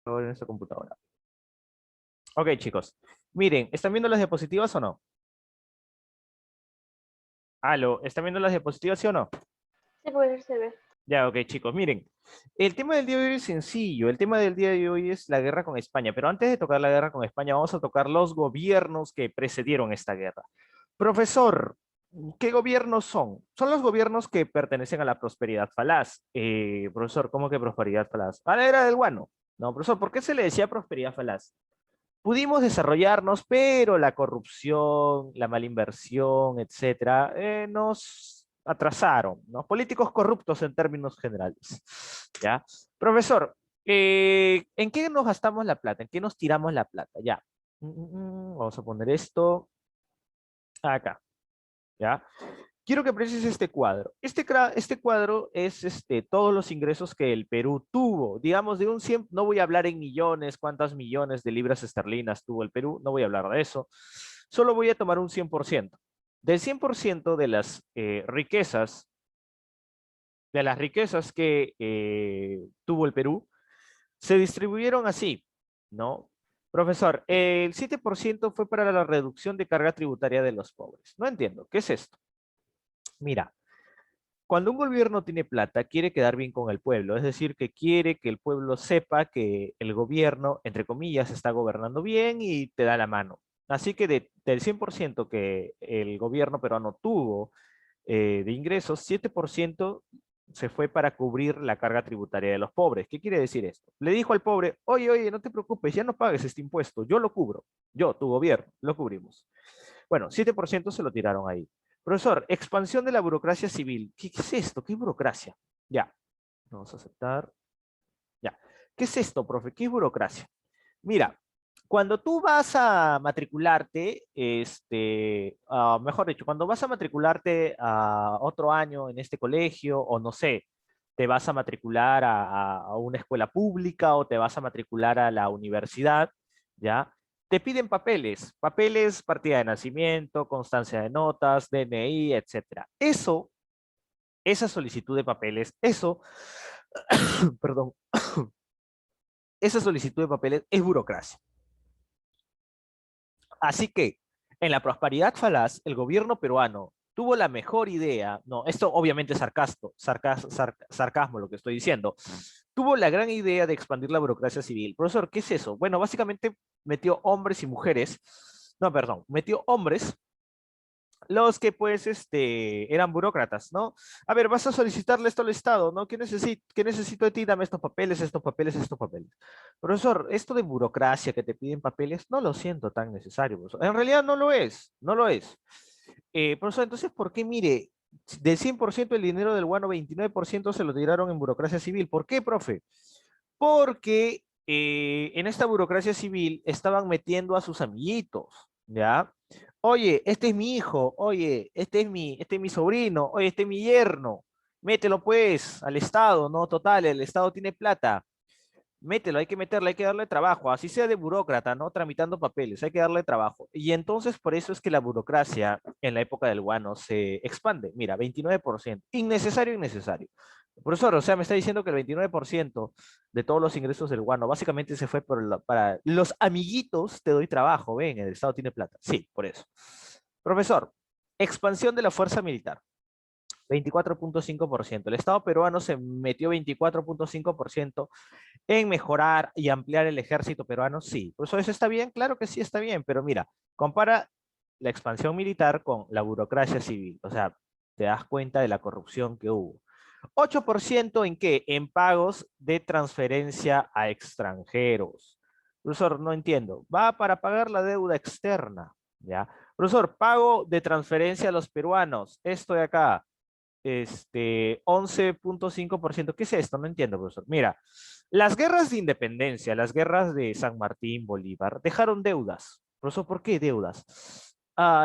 en esta computadora. Ok, chicos. Miren, ¿están viendo las diapositivas o no? Aló, ¿están viendo las diapositivas, sí o no? Sí, pues se ve. Ya, ok, chicos, miren. El tema del día de hoy es sencillo. El tema del día de hoy es la guerra con España. Pero antes de tocar la guerra con España, vamos a tocar los gobiernos que precedieron esta guerra. Profesor, ¿qué gobiernos son? Son los gobiernos que pertenecen a la prosperidad falaz. Profesor, ¿cómo que prosperidad falaz? A la era del guano. No, profesor, ¿por qué se le decía prosperidad falaz? Pudimos desarrollarnos, pero la corrupción, la mala inversión, etcétera, nos atrasaron, ¿no? Políticos corruptos en términos generales, ¿ya? Profesor, ¿en qué nos gastamos la plata? ¿En qué nos tiramos la plata? Ya. Vamos a poner esto acá, ¿ya? Quiero que aprecies este cuadro. Este cuadro es todos los ingresos que el Perú tuvo. Digamos, de un 100, no voy a hablar en millones, cuántas millones de libras esterlinas tuvo el Perú, no voy a hablar de eso. Solo voy a tomar un 100%. Del 100% de las riquezas que tuvo el Perú, se distribuyeron así, ¿no? Profesor, el 7% fue para la reducción de carga tributaria de los pobres. No entiendo, ¿qué es esto? Mira, cuando un gobierno tiene plata, quiere quedar bien con el pueblo, es decir, que quiere que el pueblo sepa que el gobierno, entre comillas, está gobernando bien y te da la mano. Así que del 100% que el gobierno peruano tuvo de ingresos, 7% se fue para cubrir la carga tributaria de los pobres. ¿Qué quiere decir esto? Le dijo al pobre, oye, oye, no te preocupes, ya no pagues este impuesto, yo lo cubro, yo, tu gobierno, lo cubrimos. Bueno, 7% se lo tiraron ahí. Profesor, expansión de la burocracia civil. ¿Qué es esto? ¿Qué es burocracia? Ya, vamos a aceptar. Ya. ¿Qué es esto, profe? ¿Qué es burocracia? Mira, cuando tú vas a matricularte, mejor dicho, cuando vas a matricularte a otro año en este colegio, o no sé, te vas a matricular a una escuela pública o te vas a matricular a la universidad, ¿ya? Te piden papeles, partida de nacimiento, constancia de notas, DNI, etcétera. Esa solicitud de papeles, perdón, esa solicitud de papeles es burocracia. Así que, en la prosperidad falaz, el gobierno peruano tuvo la mejor idea, no, esto obviamente es sarcasmo lo que estoy diciendo, tuvo la gran idea de expandir la burocracia civil. Profesor, ¿qué es eso? Bueno, básicamente metió hombres y mujeres, no, perdón, metió hombres los que pues eran burócratas, ¿no? A ver, vas a solicitarle esto al Estado, ¿no? ¿Qué necesito de ti? Dame estos papeles, estos papeles, estos papeles. Profesor, esto de burocracia que te piden papeles, no lo siento tan necesario, profesor. En realidad no lo es, no lo es. Profesor, entonces, ¿por qué, mire, del 100% del dinero del guano, 29% se lo tiraron en burocracia civil? ¿Por qué, profe? Porque en esta burocracia civil estaban metiendo a sus amiguitos, ¿ya? Oye, este es mi hijo, oye, este es mi sobrino, oye, este es mi yerno, mételo pues al Estado, ¿no? Total, el Estado tiene plata, mételo, hay que meterle, hay que darle trabajo, así sea de burócrata, ¿no? Tramitando papeles, hay que darle trabajo. Y entonces por eso es que la burocracia en la época del guano se expande. Mira, 29%, innecesario, innecesario. Profesor, o sea, me está diciendo que el 29% de todos los ingresos del guano básicamente se fue para los amiguitos, te doy trabajo, ven, el Estado tiene plata. Sí, por eso. Profesor, expansión de la fuerza militar. 24.5%. El Estado peruano se metió 24.5% en mejorar y ampliar el ejército peruano, sí. Por eso está bien, claro que sí está bien, pero mira, compara la expansión militar con la burocracia civil, o sea, te das cuenta de la corrupción que hubo. 8% en qué? En pagos de transferencia a extranjeros. Profesor, no entiendo. Va para pagar la deuda externa, ¿ya? Profesor, pago de transferencia a los peruanos. Esto de acá, 11.5%. ¿Qué es esto? No entiendo, profesor. Mira, las guerras de independencia, las guerras de San Martín, Bolívar, dejaron deudas. Profesor, ¿por qué deudas?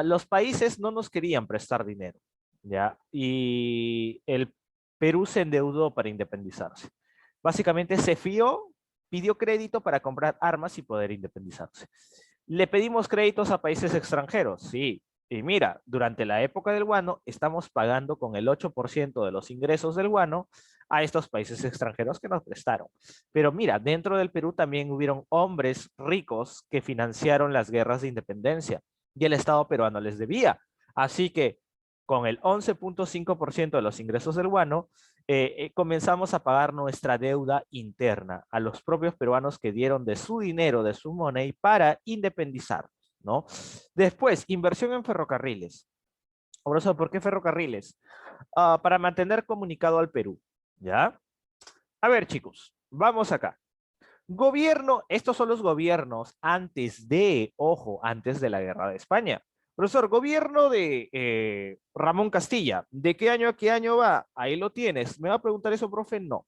Los países no nos querían prestar dinero, ¿ya? Y el Perú se endeudó para independizarse. Básicamente se fió, pidió crédito para comprar armas y poder independizarse. ¿Le pedimos créditos a países extranjeros? Sí. Y mira, durante la época del guano estamos pagando con el 8% de los ingresos del guano a estos países extranjeros que nos prestaron. Pero mira, dentro del Perú también hubieron hombres ricos que financiaron las guerras de independencia y el Estado peruano les debía. Así que con el 11.5% de los ingresos del guano, comenzamos a pagar nuestra deuda interna a los propios peruanos que dieron de su dinero, de su money, para independizarnos, ¿no? Después, inversión en ferrocarriles. Profesor, ¿por qué ferrocarriles? Para mantener comunicado al Perú, ¿ya? A ver, chicos, vamos acá. Gobierno, estos son los gobiernos antes de, ojo, antes de la Guerra de España. Profesor, gobierno de Ramón Castilla, ¿de qué año a qué año va? Ahí lo tienes. ¿Me va a preguntar eso, profe? No.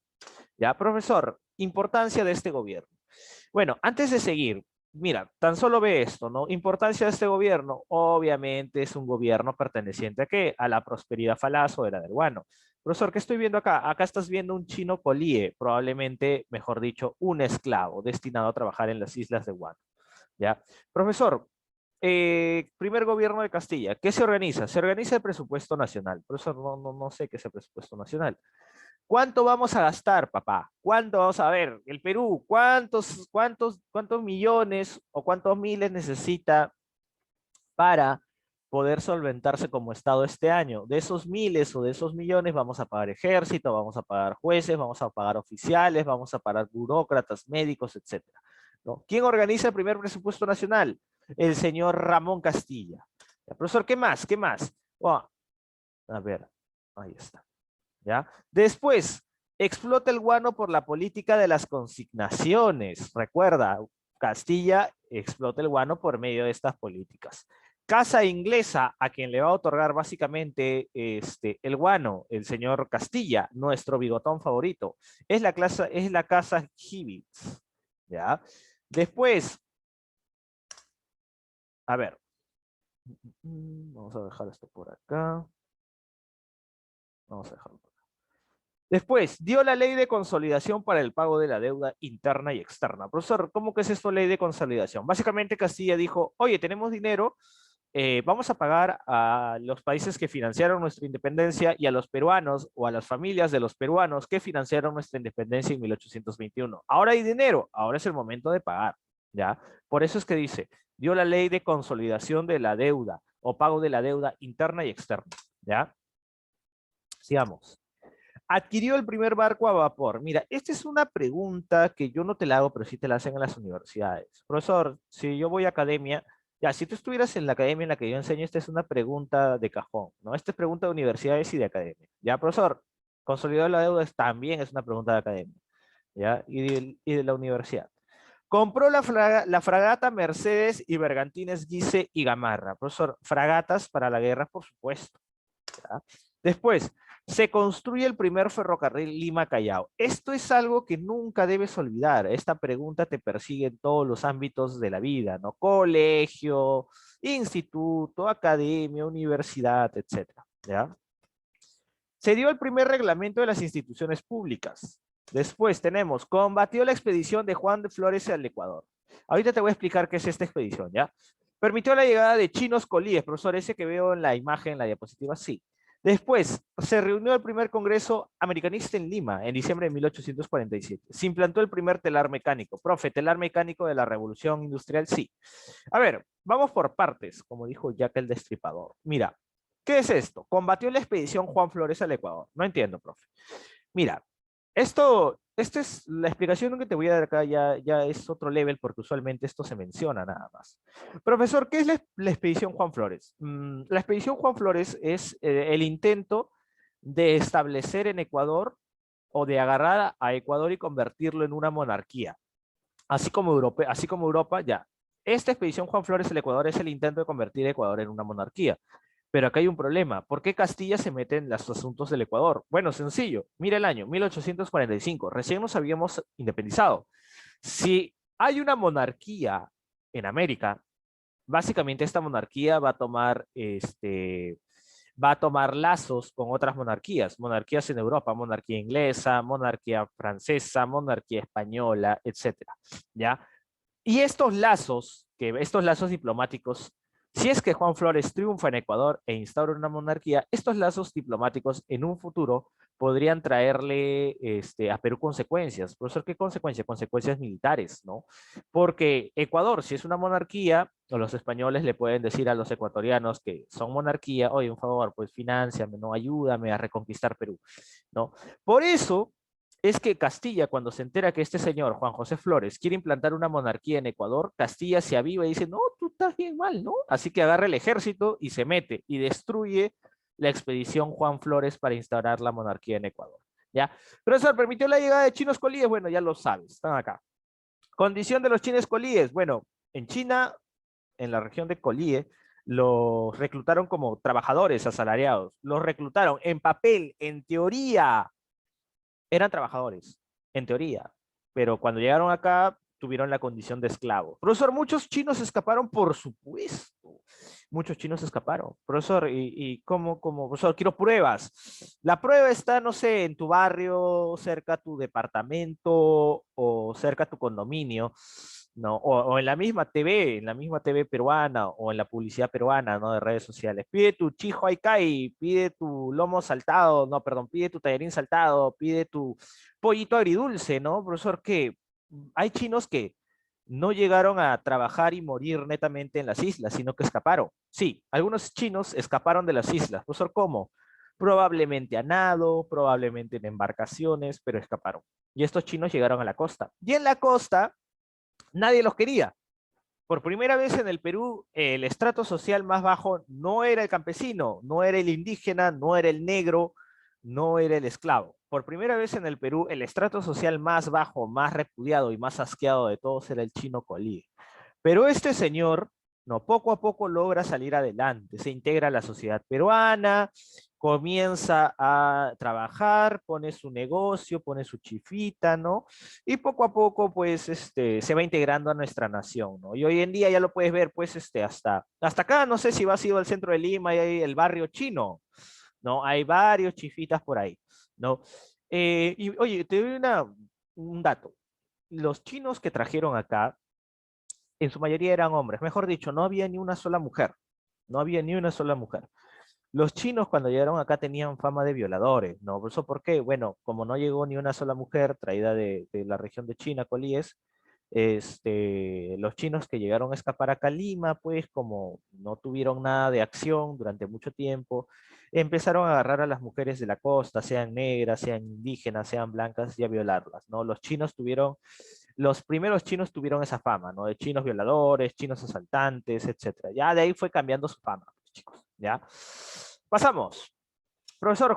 Ya, profesor, importancia de este gobierno. Bueno, antes de seguir, mira, tan solo ve esto, ¿no? Importancia de este gobierno, obviamente es un gobierno perteneciente a qué? A la prosperidad falaz o era del guano. Profesor, ¿qué estoy viendo acá? Acá estás viendo un chino colíe, probablemente, mejor dicho, un esclavo destinado a trabajar en las islas de Guano. ¿Ya? Profesor, primer gobierno de Castilla, ¿qué se organiza? Se organiza el presupuesto nacional. Profesor, no sé qué es el presupuesto nacional. ¿Cuánto vamos a gastar, papá? ¿Cuánto vamos a ver? El Perú, ¿cuántos millones o cuántos miles necesita para poder solventarse como Estado este año? De esos miles o de esos millones vamos a pagar ejército, vamos a pagar jueces, vamos a pagar oficiales, vamos a pagar burócratas, médicos, etcétera, ¿no? ¿Quién organiza el primer presupuesto nacional? El señor Ramón Castilla. Ya, profesor, ¿qué más? ¿Qué más? Oh, a ver, ahí está. ¿Ya? Después, explota el guano por la política de las consignaciones. Recuerda, Castilla explota el guano por medio de estas políticas. Casa inglesa, a quien le va a otorgar básicamente el guano, el señor Castilla, nuestro bigotón favorito. Es la casa Hibitz. ¿Ya? Después, a ver. Vamos a dejar esto por acá. Vamos a dejarlo por acá. Después, dio la ley de consolidación para el pago de la deuda interna y externa. Profesor, ¿cómo que es esto ley de consolidación? Básicamente Castilla dijo, oye, tenemos dinero, vamos a pagar a los países que financiaron nuestra independencia y a los peruanos o a las familias de los peruanos que financiaron nuestra independencia en 1821. Ahora hay dinero, ahora es el momento de pagar, ¿ya? Por eso es que dice, dio la ley de consolidación de la deuda o pago de la deuda interna y externa, ¿ya? Sigamos. Adquirió el primer barco a vapor. Mira, esta es una pregunta que yo no te la hago, pero sí te la hacen en las universidades. Profesor, si yo voy a academia, ya, si tú estuvieras en la academia en la que yo enseño, esta es una pregunta de cajón, ¿no? Esta es pregunta de universidades y de academia. Ya, profesor, consolidar la deuda también es una pregunta de academia, ¿ya? Y de la universidad. Compró la fragata Mercedes y bergantines Guise y Gamarra. Profesor, fragatas para la guerra, por supuesto, ¿ya? Después, se construye el primer ferrocarril Lima-Callao. Esto es algo que nunca debes olvidar. Esta pregunta te persigue en todos los ámbitos de la vida, ¿no? Colegio, instituto, academia, universidad, etcétera, ¿ya? Se dio el primer reglamento de las instituciones públicas. Después tenemos, combatió la expedición de Juan de Flores al Ecuador. Ahorita te voy a explicar qué es esta expedición, ¿ya? Permitió la llegada de chinos colíes, profesor, ese que veo en la imagen, en la diapositiva, sí. Después, se reunió el primer Congreso Americanista en Lima, en diciembre de 1847. Se implantó el primer telar mecánico. Profe, telar mecánico de la Revolución Industrial, sí. A ver, vamos por partes, como dijo Jack el Destripador. Mira, ¿qué es esto? Combatió la expedición Juan Flores al Ecuador. No entiendo, profe. Mira, esta es la explicación que te voy a dar acá, ya es otro level porque usualmente esto se menciona nada más. Profesor, ¿qué es la expedición Juan Flores? La expedición Juan Flores es el intento de establecer en Ecuador o de agarrar a Ecuador y convertirlo en una monarquía. Así como Europa, ya. Esta expedición Juan Flores al Ecuador es el intento de convertir a Ecuador en una monarquía. Pero acá hay un problema. ¿Por qué Castilla se mete en los asuntos del Ecuador? Bueno, sencillo. Mira el año, 1845. Recién nos habíamos independizado. Si hay una monarquía en América, básicamente esta monarquía va a tomar lazos con otras monarquías. Monarquías en Europa, monarquía inglesa, monarquía francesa, monarquía española, etcétera, ¿ya? Y estos lazos diplomáticos Si es que Juan Flores triunfa en Ecuador e instaura una monarquía, estos lazos diplomáticos en un futuro podrían traerle a Perú consecuencias. Profesor, ¿qué consecuencias? Consecuencias militares, ¿no? Porque Ecuador, si es una monarquía, los españoles le pueden decir a los ecuatorianos que son monarquía, oye, un favor, pues financiame, ¿no? Ayúdame a reconquistar Perú, ¿no? Por eso es que Castilla, cuando se entera que este señor, Juan José Flores, quiere implantar una monarquía en Ecuador, Castilla se aviva y dice, no, tú estás bien mal, ¿no? Así que agarra el ejército y se mete y destruye la expedición Juan Flores para instaurar la monarquía en Ecuador. ¿Ya? Profesor, ¿permitió la llegada de chinos colíes? Bueno, ya lo sabes, están acá. Condición de los chinos colíes. Bueno, en China, en la región de Colíe, los reclutaron como trabajadores asalariados. Los reclutaron en papel, en teoría, eran trabajadores, en teoría, pero cuando llegaron acá tuvieron la condición de esclavos. Profesor, muchos chinos escaparon, por supuesto. Muchos chinos escaparon. Profesor, ¿y cómo? Profesor, quiero pruebas. La prueba está, no sé, en tu barrio, cerca a tu departamento o cerca a tu condominio, ¿no? O en la misma TV peruana o en la publicidad peruana, ¿no? De redes sociales. Pide tu chijo aikai, pide tu lomo saltado, no, perdón, pide tu tallarín saltado, pide tu pollito agridulce, ¿no? Profesor, que hay chinos que no llegaron a trabajar y morir netamente en las islas, sino que escaparon. Sí, algunos chinos escaparon de las islas. Profesor, ¿cómo? Probablemente a nado, probablemente en embarcaciones, pero escaparon. Y estos chinos llegaron a la costa. Y en la costa nadie los quería. Por primera vez en el Perú, el estrato social más bajo no era el campesino, no era el indígena, no era el negro, no era el esclavo. Por primera vez en el Perú, el estrato social más bajo, más repudiado y más asqueado de todos era el chino colí. Pero este señor, no, poco a poco logra salir adelante, se integra a la sociedad peruana, comienza a trabajar, pone su negocio, pone su chifita, ¿no? Y poco a poco, pues, se va integrando a nuestra nación, ¿no? Y hoy en día ya lo puedes ver, pues, hasta acá, no sé si vas a ir al centro de Lima y hay el barrio chino, ¿no? Hay varios chifitas por ahí, ¿no? Y oye, te doy un dato. Los chinos que trajeron acá, en su mayoría eran hombres, mejor dicho, no había ni una sola mujer, no había ni una sola mujer. Los chinos cuando llegaron acá tenían fama de violadores, ¿no? ¿Eso por qué? Bueno, como no llegó ni una sola mujer traída de la región de China, Colíes, los chinos que llegaron a escapar acá a Lima, pues como no tuvieron nada de acción durante mucho tiempo, empezaron a agarrar a las mujeres de la costa, sean negras, sean indígenas, sean blancas, y a violarlas, ¿no? Los primeros chinos tuvieron esa fama, ¿no? De chinos violadores, chinos asaltantes, etcétera. Ya de ahí fue cambiando su fama, pues, chicos, ¿ya? Pasamos. Profesor,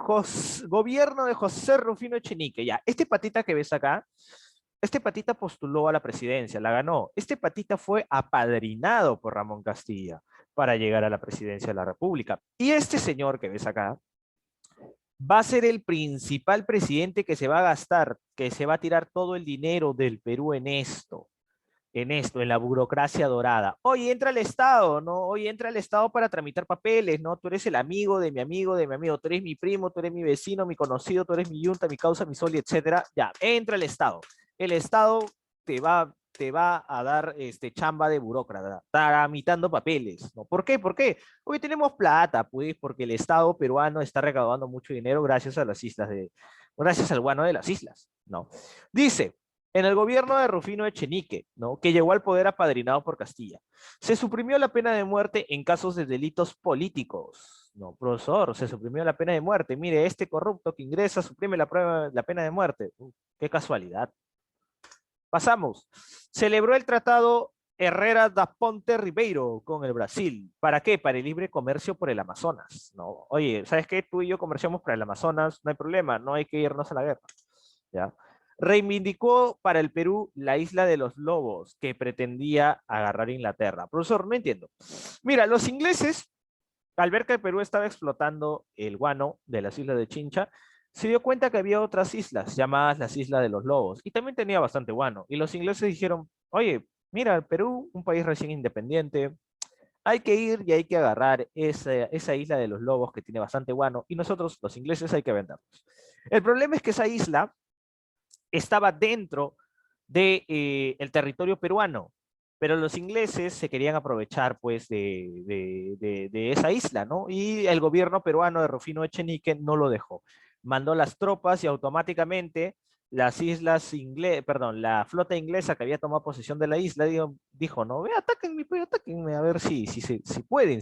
gobierno de José Rufino Echenique, ya. Este patita que ves acá, este patita postuló a la presidencia, la ganó. Este patita fue apadrinado por Ramón Castilla para llegar a la presidencia de la República. Y este señor que ves acá va a ser el principal presidente que se va a gastar, que se va a tirar todo el dinero del Perú en la burocracia dorada. Hoy entra el Estado, ¿no? Hoy entra el Estado para tramitar papeles, ¿no? Tú eres el amigo de mi amigo, de mi amigo, tú eres mi primo, tú eres mi vecino, mi conocido, tú eres mi yunta, mi causa, mi soli, etcétera. Ya, entra el Estado. El Estado te va a dar chamba de burócrata, tramitando papeles, ¿no? ¿Por qué? ¿Por qué? Hoy tenemos plata, pues, porque el Estado peruano está recaudando mucho dinero gracias al guano de las islas, ¿no? Dice, en el gobierno de Rufino Echenique, ¿no? Que llegó al poder apadrinado por Castilla, se suprimió la pena de muerte en casos de delitos políticos. No, profesor, se suprimió la pena de muerte. Mire, este corrupto que ingresa suprime la pena de muerte. Qué casualidad. Pasamos. Celebró el tratado Herrera da Ponte Ribeiro con el Brasil. ¿Para qué? Para el libre comercio por el Amazonas. No, oye, ¿sabes qué? Tú y yo comerciamos por el Amazonas, no hay problema, no hay que irnos a la guerra. ¿Ya? Reivindicó para el Perú la isla de los lobos que pretendía agarrar Inglaterra. Profesor, no entiendo. Mira, los ingleses, al ver que el Perú estaba explotando el guano de las islas de Chincha, se dio cuenta que había otras islas llamadas las Islas de los Lobos y también tenía bastante guano. Y los ingleses dijeron, oye, mira, el Perú, un país recién independiente, hay que ir y hay que agarrar esa isla de los lobos que tiene bastante guano y nosotros, los ingleses, hay que venderlos. El problema es que esa isla estaba dentro del territorio peruano. pero los ingleses se querían aprovechar pues de esa isla, ¿no? Y el gobierno peruano de Rufino Echenique no lo dejó. Mandó las tropas y automáticamente las islas inglesas, perdón, la flota inglesa que había tomado posesión de la isla dijo, no, ve, atáquenme, pues, atáquenme, a ver si pueden,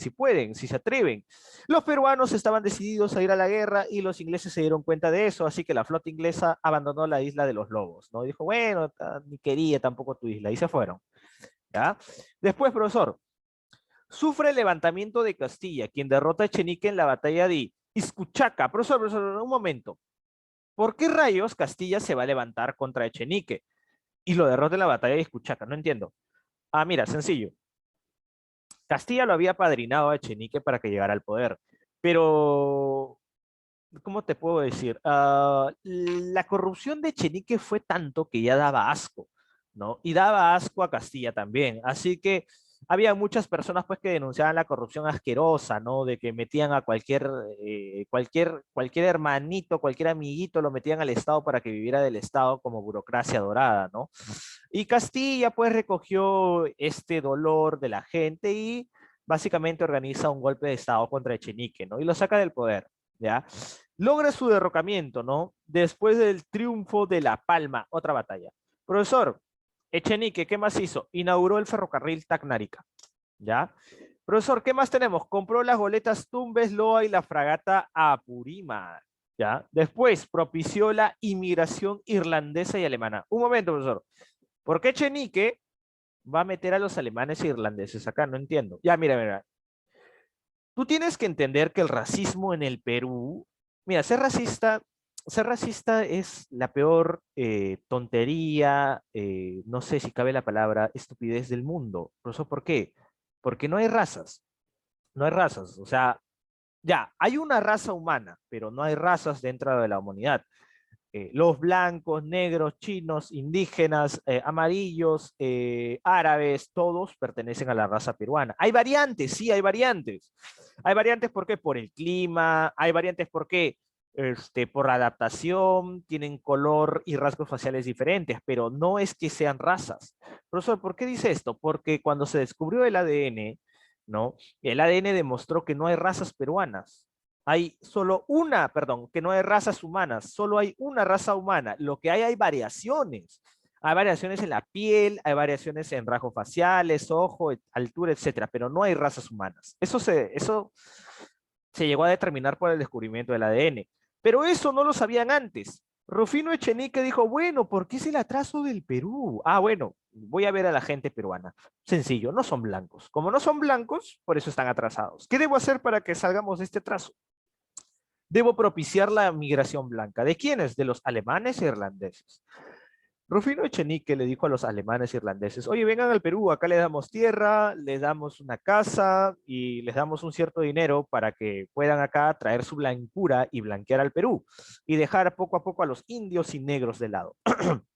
si se atreven. Los peruanos estaban decididos a ir a la guerra y los ingleses se dieron cuenta de eso, así que la flota inglesa abandonó la isla de los Lobos, ¿no? Dijo, bueno, ni quería tampoco tu isla, y se fueron, ¿ya? Después, profesor, sufre el levantamiento de Castilla, quien derrota a Echenique en la batalla de Iscuchaca. Profesor, un momento. ¿Por qué rayos Castilla se va a levantar contra Echenique y lo derrota en la batalla de Iscuchaca? No entiendo. Ah, mira, sencillo. Castilla lo había padrinado a Echenique para que llegara al poder, pero ¿cómo te puedo decir? La corrupción de Echenique fue tanto que ya daba asco, ¿no? Y daba asco a Castilla también. Así que había muchas personas pues que denunciaban la corrupción asquerosa, ¿no? De que metían a cualquier hermanito, cualquier amiguito, lo metían al Estado para que viviera del Estado como burocracia dorada, ¿no? Y Castilla pues recogió este dolor de la gente y básicamente organiza un golpe de Estado contra Echenique, ¿no? Y lo saca del poder, ¿ya? Logra su derrocamiento, ¿no? Después del triunfo de La Palma, otra batalla. Profesor, Echenique, ¿qué más hizo? Inauguró el ferrocarril Tacnarica, ¿ya? Profesor, ¿qué más tenemos? Compró las goletas Tumbes, Loa y la fragata Apurímac, ¿ya? Después propició la inmigración irlandesa y alemana. Un momento, profesor. ¿Por qué Echenique va a meter a los alemanes e irlandeses acá? No entiendo. Ya, mira. Tú tienes que entender que el racismo en el Perú, mira, ser racista es la peor tontería, no sé si cabe la palabra, estupidez del mundo. ¿Por eso por qué? Porque no hay razas, no hay razas. O sea, ya, hay una raza humana, pero no hay razas dentro de la humanidad. Los blancos, negros, chinos, indígenas, amarillos, árabes, todos pertenecen a la raza peruana. Hay variantes, sí, hay variantes. Hay variantes, ¿por qué? Por el clima, hay variantes, ¿por qué? Por adaptación, tienen color y rasgos faciales diferentes, pero no es que sean razas. Profesor, ¿por qué dice esto? Porque cuando se descubrió el ADN, ¿no? El ADN demostró que no hay razas peruanas. Hay solo una, perdón, que no hay razas humanas, solo hay una raza humana. Lo que hay variaciones. Hay variaciones en la piel, hay variaciones en rasgos faciales, ojo, altura, etcétera, pero no hay razas humanas. Eso se llegó a determinar por el descubrimiento del ADN. Pero eso no lo sabían antes. Rufino Echenique dijo, bueno, ¿por qué es el atraso del Perú? Ah, bueno, voy a ver a la gente peruana. Sencillo, no son blancos. Como no son blancos, por eso están atrasados. ¿Qué debo hacer para que salgamos de este atraso? Debo propiciar la migración blanca. ¿De quiénes? De los alemanes e irlandeses. Rufino Echenique le dijo a los alemanes e irlandeses, oye, vengan al Perú, acá les damos tierra, les damos una casa y les damos un cierto dinero para que puedan acá traer su blancura y blanquear al Perú y dejar poco a poco a los indios y negros de lado.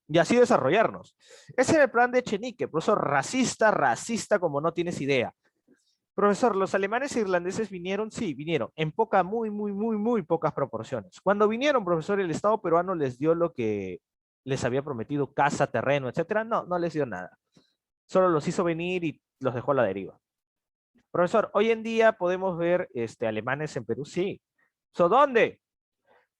Y así desarrollarnos. Ese era el plan de Echenique, profesor, racista como no tienes idea. Profesor, los alemanes e irlandeses vinieron, sí, vinieron, en muy pocas proporciones. Cuando vinieron, profesor, el Estado peruano les dio lo que les había prometido, casa, terreno, etcétera. No, no les dio nada. Solo los hizo venir y los dejó a la deriva. Profesor, hoy en día podemos ver alemanes en Perú, sí. ¿Dónde?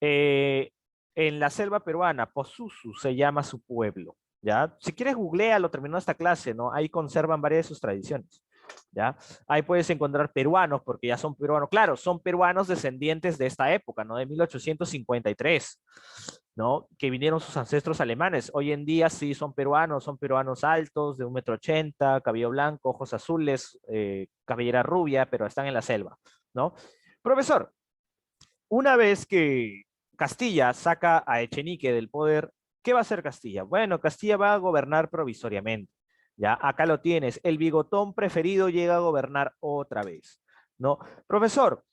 Eh, en la selva peruana, Posusu se llama su pueblo, ¿ya? Si quieres, googlealo, terminó esta clase, ¿no? Ahí conservan varias de sus tradiciones. ¿Ya? Ahí puedes encontrar peruanos, porque ya son peruanos, claro, son peruanos descendientes de esta época, ¿no? De 1853, ¿no? Que vinieron sus ancestros alemanes. Hoy en día sí son peruanos altos, de 1,80 m, cabello blanco, ojos azules, cabellera rubia, pero están en la selva, ¿no? Profesor, una vez que Castilla saca a Echenique del poder, ¿qué va a hacer Castilla? Bueno, Castilla va a gobernar provisoriamente. Ya, acá lo tienes. El bigotón preferido llega a gobernar otra vez, ¿no? Profesor,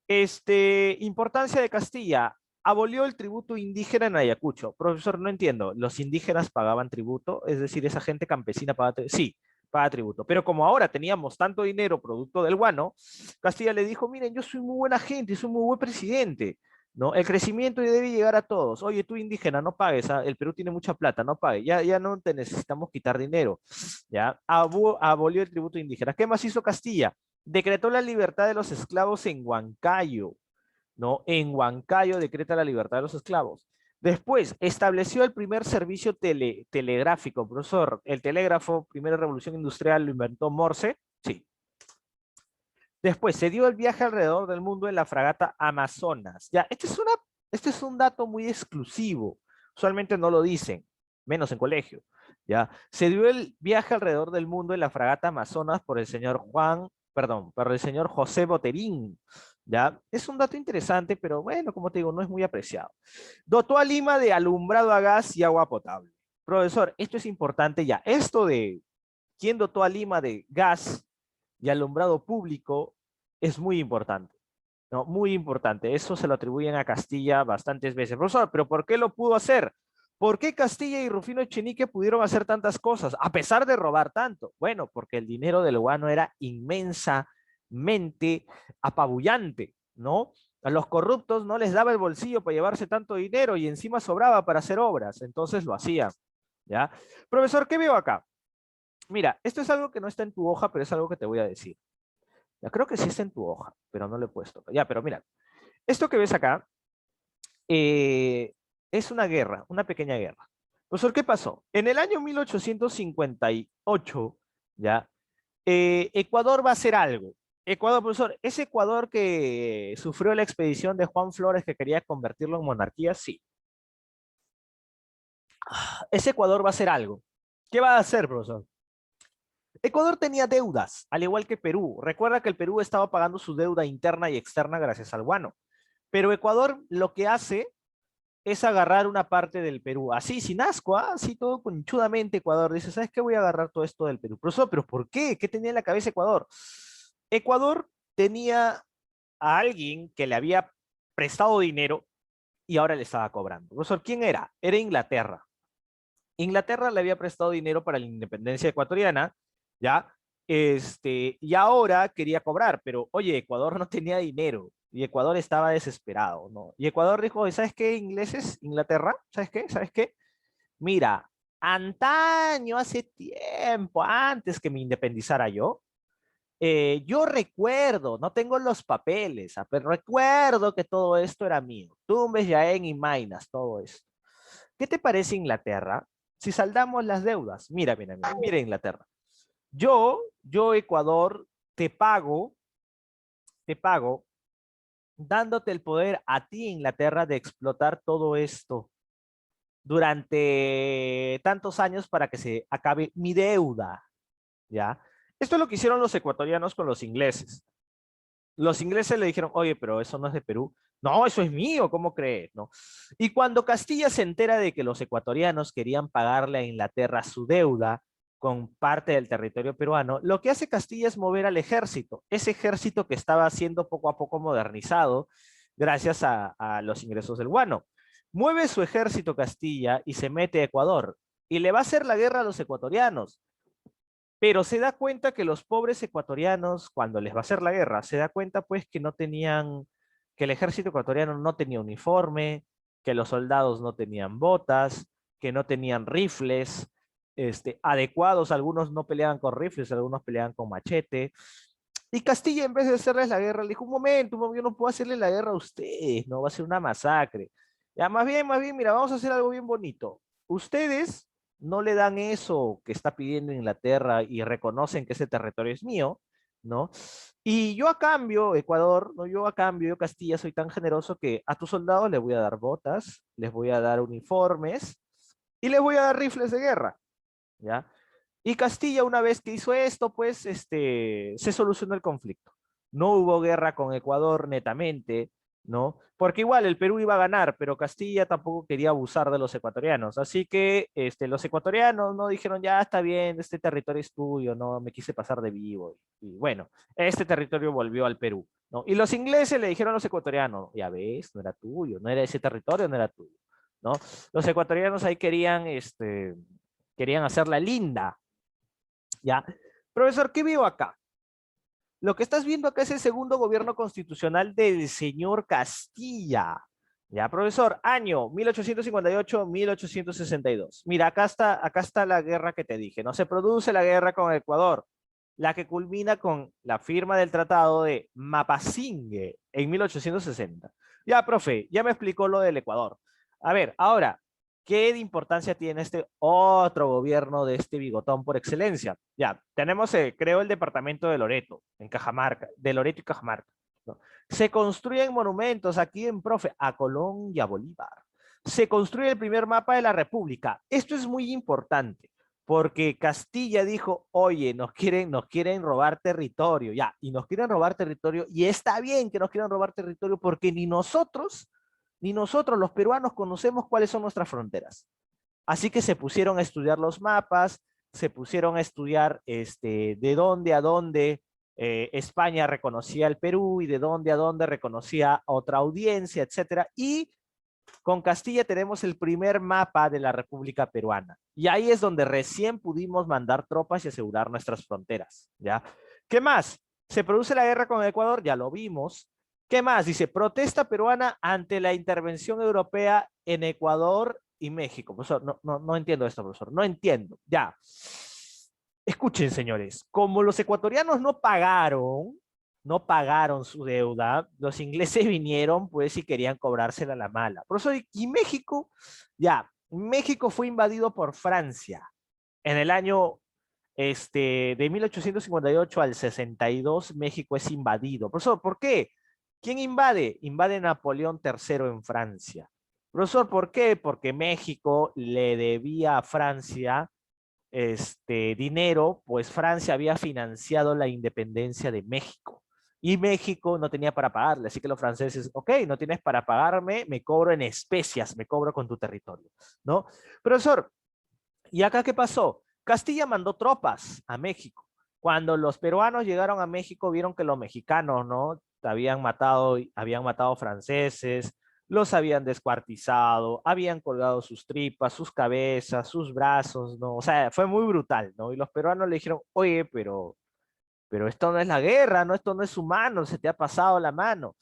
importancia de Castilla. Abolió el tributo indígena en Ayacucho. Profesor, no entiendo. ¿Los indígenas pagaban tributo? Es decir, esa gente campesina pagaba tributo. Sí, paga tributo. Pero como ahora teníamos tanto dinero producto del guano, Castilla le dijo, miren, yo soy muy buena gente, soy muy buen presidente. ¿no? El crecimiento debe llegar a todos. Oye, tú indígena, no pagues, ¿ah? El Perú tiene mucha plata, no pagues. Ya no te necesitamos quitar dinero, ¿ya? Abolió el tributo indígena. ¿Qué más hizo Castilla? Decretó la libertad de los esclavos en Huancayo, ¿no? En Huancayo decreta la libertad de los esclavos. Después, estableció el primer servicio telegráfico, profesor. El telégrafo, primera revolución industrial, lo inventó Morse. Sí. Después, se dio el viaje alrededor del mundo en la fragata Amazonas. Ya, este es un dato muy exclusivo. Usualmente no lo dicen, menos en colegio. Ya, se dio el viaje alrededor del mundo en la fragata Amazonas por el señor por el señor José Boterín. Ya, es un dato interesante, pero bueno, como te digo, no es muy apreciado. Dotó a Lima de alumbrado a gas y agua potable. Profesor, esto es importante ya. Esto de quién dotó a Lima de gas y alumbrado público es muy importante, ¿no? Muy importante. Eso se lo atribuyen a Castilla bastantes veces. Profesor, ¿pero por qué lo pudo hacer? ¿Por qué Castilla y Rufino Echenique pudieron hacer tantas cosas, a pesar de robar tanto? Bueno, porque el dinero del guano era inmensamente apabullante, ¿no? A los corruptos no les daba el bolsillo para llevarse tanto dinero y encima sobraba para hacer obras, entonces lo hacían, ¿ya? Profesor, ¿qué veo acá? Mira, esto es algo que no está en tu hoja, pero es algo que te voy a decir. Ya creo que sí está en tu hoja, pero no lo he puesto. Ya, pero mira, esto que ves acá eh, es una guerra, una pequeña guerra. Profesor, ¿qué pasó? En el año 1858, ya, Ecuador va a hacer algo. Ecuador, profesor, ¿es Ecuador que sufrió la expedición de Juan Flores que quería convertirlo en monarquía? Sí. Ese Ecuador va a hacer algo. ¿Qué va a hacer, profesor? Ecuador tenía deudas, al igual que Perú. Recuerda que el Perú estaba pagando su deuda interna y externa gracias al guano. Pero Ecuador lo que hace es agarrar una parte del Perú, así, sin asco, así todo conchudamente Ecuador. Dice, ¿sabes qué? Voy a agarrar todo esto del Perú. Profesor, ¿pero por qué? ¿Qué tenía en la cabeza Ecuador? Ecuador tenía a alguien que le había prestado dinero y ahora le estaba cobrando. Profesor, ¿quién era? Era Inglaterra. Inglaterra le había prestado dinero para la independencia ecuatoriana, ¿ya? Y ahora quería cobrar, pero oye, Ecuador no tenía dinero y Ecuador estaba desesperado, ¿no? Y Ecuador dijo, ¿sabes qué, ingleses? Inglaterra, ¿sabes qué? ¿Sabes qué? Mira, antaño, hace tiempo, antes que me independizara yo recuerdo, no tengo los papeles, pero recuerdo que todo esto era mío. Tumbes, Jaén y Mainas, todo esto. ¿Qué te parece Inglaterra? Si saldamos las deudas, mira Inglaterra. Yo Ecuador, te pago dándote el poder a ti, Inglaterra, de explotar todo esto durante tantos años para que se acabe mi deuda, ¿ya? Esto es lo que hicieron los ecuatorianos con los ingleses. Los ingleses le dijeron, oye, pero eso no es de Perú. No, eso es mío, ¿cómo crees? ¿No? Y cuando Castilla se entera de que los ecuatorianos querían pagarle a Inglaterra su deuda con parte del territorio peruano, lo que hace Castilla es mover al ejército, ese ejército que estaba siendo poco a poco modernizado gracias a los ingresos del guano. Mueve su ejército Castilla y se mete a Ecuador y le va a hacer la guerra a los ecuatorianos. Pero se da cuenta que los pobres ecuatorianos, cuando les va a hacer la guerra, se da cuenta pues que no tenían, que el ejército ecuatoriano no tenía uniforme, que los soldados no tenían botas, que no tenían rifles, adecuados, algunos no peleaban con rifles, algunos peleaban con machete. Y Castilla, en vez de hacerles la guerra, le dijo, un momento, yo no puedo hacerle la guerra a ustedes, no va a ser una masacre. Ya, más bien, mira, vamos a hacer algo bien bonito. Ustedes no le dan eso que está pidiendo Inglaterra y reconocen que ese territorio es mío, ¿no? Y yo a cambio, Ecuador, no, yo a cambio, yo Castilla soy tan generoso que a tus soldados les voy a dar botas, les voy a dar uniformes y les voy a dar rifles de guerra, ¿ya? Y Castilla, una vez que hizo esto, pues se solucionó el conflicto. No hubo guerra con Ecuador netamente, ¿no? Porque igual el Perú iba a ganar, pero Castilla tampoco quería abusar de los ecuatorianos. Así que los ecuatorianos no dijeron, ya está bien, este territorio es tuyo, no me quise pasar de vivo. Y bueno, este territorio volvió al Perú, ¿no? Y los ingleses le dijeron a los ecuatorianos, ya ves, no era tuyo, no era ese territorio, no era tuyo, ¿no? Los ecuatorianos ahí querían hacerla linda, ¿ya? Profesor, ¿qué veo acá? Lo que estás viendo acá es el segundo gobierno constitucional del señor Castilla. Ya, profesor, año 1858-1862. Mira, acá está la guerra que te dije. No se produce la guerra con Ecuador, la que culmina con la firma del Tratado de Mapasingue en 1860. Ya, profe, ya me explicó lo del Ecuador. A ver, ahora, ¿qué de importancia tiene este otro gobierno de este bigotón por excelencia? Ya, tenemos, creo, el departamento de Loreto, en Cajamarca, de Loreto y Cajamarca, ¿no? Se construyen monumentos aquí en profe, a Colón y a Bolívar. Se construye el primer mapa de la República. Esto es muy importante porque Castilla dijo, oye, nos quieren robar territorio, ya, y nos quieren robar territorio, y está bien que nos quieran robar territorio porque ni nosotros los peruanos conocemos cuáles son nuestras fronteras. Así que se pusieron a estudiar los mapas, se pusieron a estudiar de dónde a dónde España reconocía el Perú y de dónde a dónde reconocía otra audiencia, etcétera. Y con Castilla tenemos el primer mapa de la República Peruana. Y ahí es donde recién pudimos mandar tropas y asegurar nuestras fronteras, ¿ya? ¿Qué más? Se produce la guerra con Ecuador, ya lo vimos. ¿Qué más? Dice, protesta peruana ante la intervención europea en Ecuador y México. Profesor, no entiendo esto, profesor. No entiendo. Ya. Escuchen, señores, como los ecuatorianos no pagaron su deuda, los ingleses vinieron, pues, y querían cobrársela a la mala. Por eso, y México, ya, México fue invadido por Francia en el año, de 1858 al 62, México es invadido. Profesor, ¿por qué? ¿Quién invade? Invade Napoleón III en Francia. Profesor, ¿por qué? Porque México le debía a Francia dinero, pues Francia había financiado la independencia de México y México no tenía para pagarle, así que los franceses, ok, no tienes para pagarme, me cobro en especias, me cobro con tu territorio, ¿no? Profesor, ¿y acá qué pasó? Castilla mandó tropas a México. Cuando los peruanos llegaron a México, vieron que los mexicanos, ¿no? Habían matado franceses, los habían descuartizado, habían colgado sus tripas, sus cabezas, sus brazos, ¿no? O sea, fue muy brutal, ¿no? Y los peruanos le dijeron, oye, pero esto no es la guerra, ¿no? Esto no es humano, se te ha pasado la mano.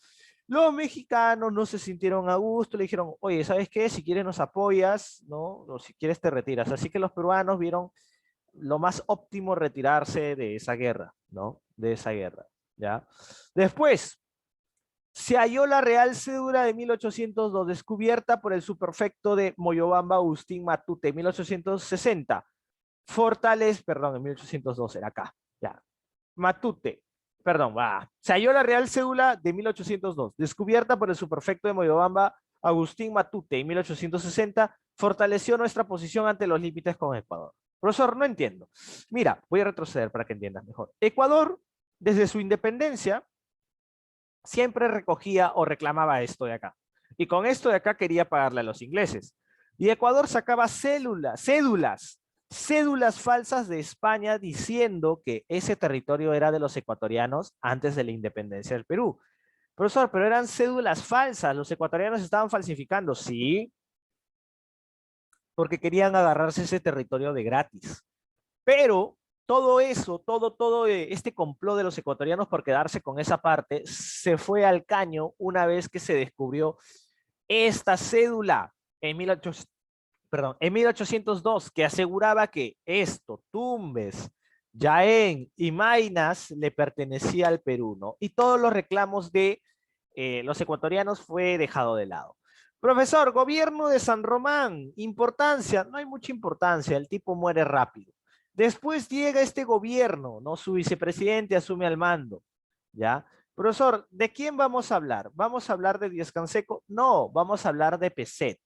Los mexicanos no se sintieron a gusto, le dijeron, oye, ¿sabes qué? Si quieres nos apoyas, ¿no? O si quieres te retiras. Así que los peruanos vieron lo más óptimo retirarse de esa guerra, ¿no? De esa guerra, ¿ya? Después, se halló la Real Cédula de 1802, descubierta por el superfecto de Moyobamba Agustín Matute, 1860. Perdón, en 1802 era acá, ya. Matute, perdón, se halló la Real Cédula de 1802, descubierta por el superfecto de Moyobamba Agustín Matute en 1860, fortaleció nuestra posición ante los límites con Ecuador. Profesor, no entiendo. Mira, voy a retroceder para que entiendas mejor. Ecuador, desde su independencia, siempre recogía o reclamaba esto de acá. Y con esto de acá quería pagarle a los ingleses. Y Ecuador sacaba cédulas falsas de España diciendo que ese territorio era de los ecuatorianos antes de la independencia del Perú. Profesor, pero eran cédulas falsas, los ecuatorianos estaban falsificando, sí, porque querían agarrarse ese territorio de gratis. Pero todo eso, todo este complot de los ecuatorianos por quedarse con esa parte, se fue al caño una vez que se descubrió esta cédula en 1802, que aseguraba que esto, Tumbes, Jaén y Maynas le pertenecía al Perú, ¿no? Y todos los reclamos de los ecuatorianos fue dejado de lado. Profesor, gobierno de San Román, importancia, no hay mucha importancia, el tipo muere rápido. Después llega este gobierno, ¿no? Su vicepresidente asume al mando, ¿ya? Profesor, ¿de quién vamos a hablar? ¿Vamos a hablar de Díaz Canseco? No, vamos a hablar de Peset,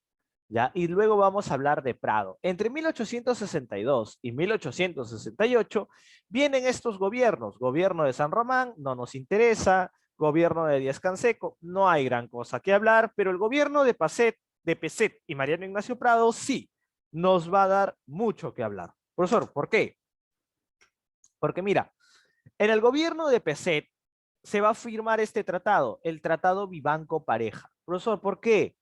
¿ya? Y luego vamos a hablar de Prado. Entre 1862 y 1868 vienen estos gobiernos. Gobierno de San Román, no nos interesa. Gobierno de Díaz Canseco, no hay gran cosa que hablar, pero el gobierno de Peset y Mariano Ignacio Prado sí, nos va a dar mucho que hablar. Profesor, ¿por qué? Porque mira, en el gobierno de Peset se va a firmar este tratado, el Tratado Vivanco-Pareja. Profesor, ¿por qué?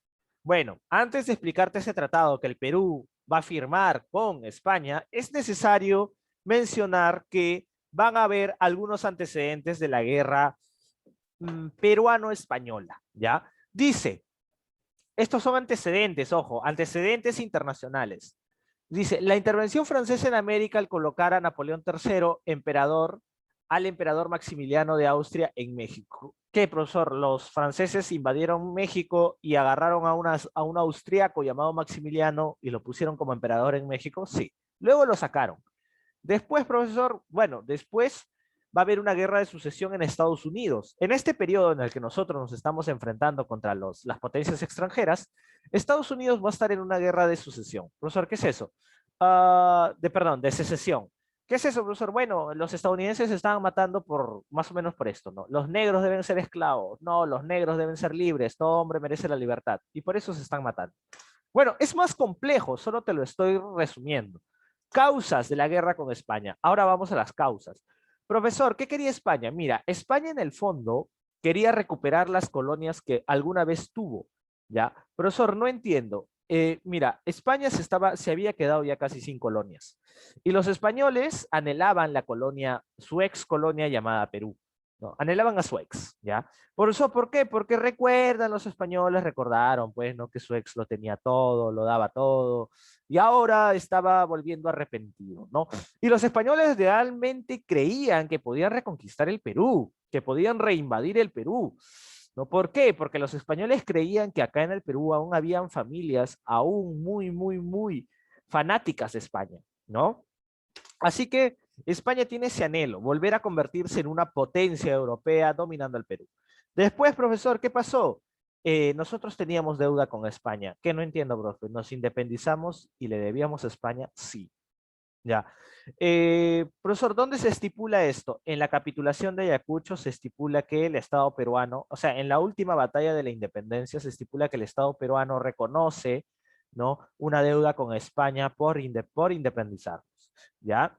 Bueno, antes de explicarte ese tratado que el Perú va a firmar con España, es necesario mencionar que van a haber algunos antecedentes de la guerra peruano-española, ¿ya? Dice, Estos son antecedentes, ojo, antecedentes internacionales. Dice, la intervención francesa en América al colocar a Napoleón III, emperador, al emperador Maximiliano de Austria en México. ¿Qué, profesor? Los franceses invadieron México y agarraron a un austriaco llamado Maximiliano y lo pusieron como emperador en México. Sí. Luego lo sacaron. Después, profesor, bueno, después va a haber una guerra de sucesión en Estados Unidos. En este periodo en el que nosotros nos estamos enfrentando contra las potencias extranjeras, Estados Unidos va a estar en una guerra de sucesión. Profesor, ¿qué es eso? Perdón, de secesión. ¿Qué es eso, profesor? Bueno, los estadounidenses se estaban matando por, más o menos por esto, ¿no? Los negros deben ser esclavos, no, los negros deben ser libres, todo hombre merece la libertad, y por eso se están matando. Bueno, es más complejo, solo te lo estoy resumiendo. Causas de la guerra con España. Ahora vamos a las causas. Profesor, ¿qué quería España? Mira, España en el fondo quería recuperar las colonias que alguna vez tuvo, ¿ya? Profesor, no entiendo. Mira, España se había quedado ya casi sin colonias. Y los españoles anhelaban la colonia, su ex colonia llamada Perú, ¿no? Anhelaban a su ex, ¿ya? Por eso, ¿por qué? Porque recuerdan los españoles, recordaron, pues, ¿no? Que su ex lo tenía todo, lo daba todo, y ahora estaba volviendo arrepentido, ¿no? Y los españoles realmente creían que podían reconquistar el Perú, que podían reinvadir el Perú, ¿no? ¿Por qué? Porque los españoles creían que acá en el Perú aún habían familias aún muy, muy, muy fanáticas de España, ¿no? Así que España tiene ese anhelo, volver a convertirse en una potencia europea dominando el Perú. Después, profesor, ¿qué pasó? Nosotros teníamos deuda con España. ¿Qué no entiendo, profe? ¿Nos independizamos y le debíamos a España? Sí. Ya. Profesor, ¿dónde se estipula esto? En la capitulación de Ayacucho se estipula que el Estado peruano, o sea, en la última batalla de la independencia se estipula que el Estado peruano reconoce, ¿no? Una deuda con España por independizarnos. ¿Ya?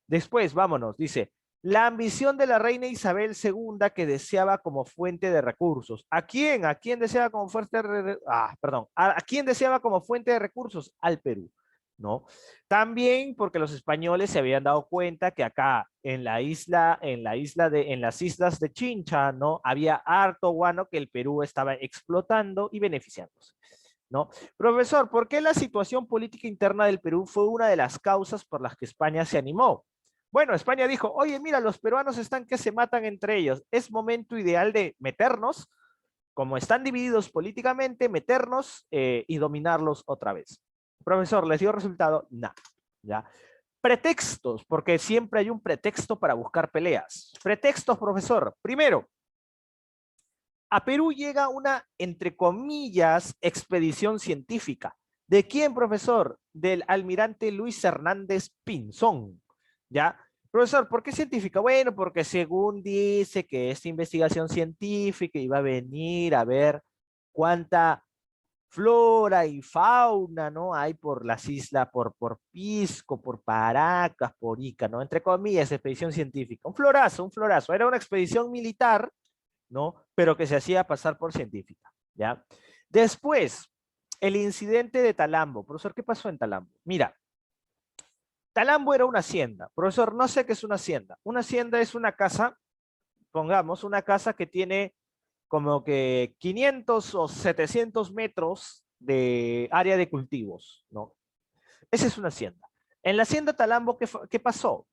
Después, vámonos, dice, la ambición de la reina Isabel II que deseaba como fuente de recursos. ¿A quién? ¿A quién deseaba como fuente de, perdón, ¿a quién deseaba como fuente de recursos? Al Perú, ¿no? También porque los españoles se habían dado cuenta que acá en las islas de Chincha, ¿no? Había harto guano que el Perú estaba explotando y beneficiándose, ¿no? Profesor, ¿por qué la situación política interna del Perú fue una de las causas por las que España se animó? Bueno, España dijo, oye, mira, los peruanos están que se matan entre ellos. Es momento ideal de meternos, como están divididos políticamente, meternos y dominarlos otra vez. Profesor, ¿les dio resultado? No. ¿Ya? Pretextos, porque siempre hay un pretexto para buscar peleas. Pretextos, profesor. Primero, a Perú llega una, entre comillas, expedición científica. ¿De quién, profesor? Del almirante Luis Hernández Pinzón. ¿Ya? Profesor, ¿por qué científica? Bueno, porque según dice que esta investigación científica iba a venir a ver cuánta flora y fauna, ¿no? Hay por las islas, por Pisco, por Paracas, por Ica, ¿no? Entre comillas, expedición científica. Un florazo, un florazo. Era una expedición militar, ¿no? Pero que se hacía pasar por científica, ¿ya? Después, el incidente de Talambo. Profesor, ¿qué pasó en Talambo? Mira, Talambo era una hacienda. Profesor, no sé qué es una hacienda. Una hacienda es una casa, pongamos, una casa que tiene como que 500 o 700 metros de área de cultivos, ¿no? Esa es una hacienda. En la hacienda Talambo, ¿qué pasó?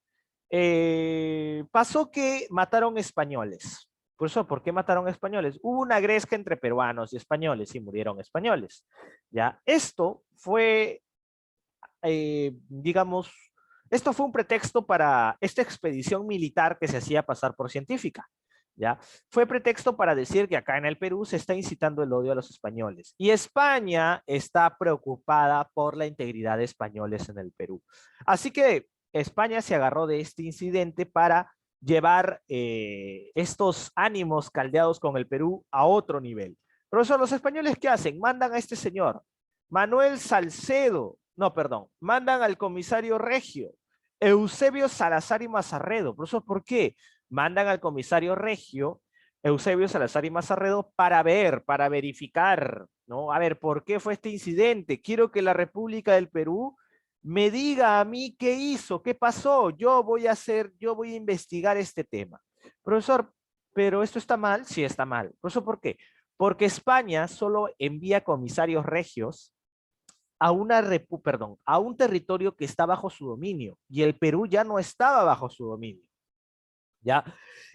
Pasó que mataron españoles. Por eso, ¿por qué mataron españoles? Hubo una gresca entre peruanos y españoles y murieron españoles. ¿Ya? Esto fue, digamos, esto fue un pretexto para esta expedición militar que se hacía pasar por científica. ¿Ya? Fue pretexto para decir que acá en el Perú se está incitando el odio a los españoles. Y España está preocupada por la integridad de españoles en el Perú. Así que España se agarró de este incidente para llevar estos ánimos caldeados con el Perú a otro nivel. Profesor, ¿los españoles qué hacen? Mandan a este señor, Manuel Salcedo, no, perdón, mandan al comisario Regio, Eusebio Salazar y Mazarredo. Profesor, ¿por qué? Mandan al comisario Regio, Eusebio Salazar y Mazarredo, para ver, para verificar, ¿no? A ver, ¿por qué fue este incidente? Quiero que la República del Perú me diga a mí qué hizo, qué pasó. Yo voy a investigar este tema. Profesor, ¿pero esto está mal? Sí está mal. Profesor, ¿por qué? porque España solo envía comisarios regios a a un territorio que está bajo su dominio, y el Perú ya no estaba bajo su dominio, ¿ya?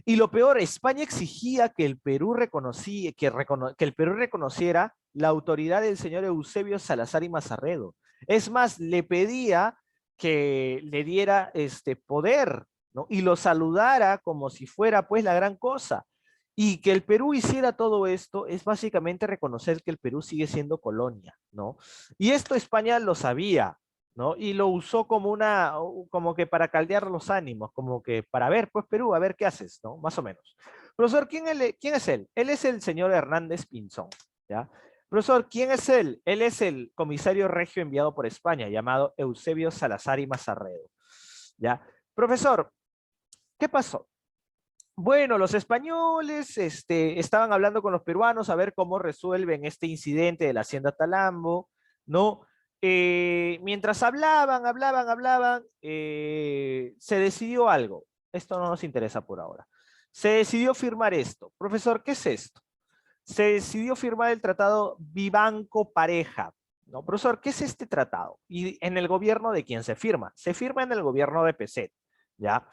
Y lo peor, España exigía que el Perú que el Perú reconociera la autoridad del señor Eusebio Salazar y Mazarredo. Es más, le pedía que le diera poder, ¿no? Y lo saludara como si fuera pues la gran cosa. Y que el Perú hiciera todo esto es básicamente reconocer que el Perú sigue siendo colonia, ¿no? Y esto España lo sabía, ¿no? Y lo usó como que para caldear los ánimos, como que para ver, pues Perú, a ver qué haces, ¿no? Más o menos. Profesor, ¿quién es él? Él es el señor Hernández Pinzón, ¿ya? Profesor, ¿quién es él? Él es el comisario regio enviado por España, llamado Eusebio Salazar y Mazarredo, ¿ya? Profesor, ¿qué pasó? Bueno, los españoles estaban hablando con los peruanos a ver cómo resuelven este incidente de la hacienda Talambo, ¿no? Mientras hablaban, se decidió algo. Esto no nos interesa por ahora. Se decidió firmar esto. Profesor, ¿qué es esto? Se decidió firmar el tratado Vivanco-Pareja, ¿no? Profesor, ¿qué es este tratado? Y en el gobierno de quién se firma. Se firma en el gobierno de Pezet, ¿ya?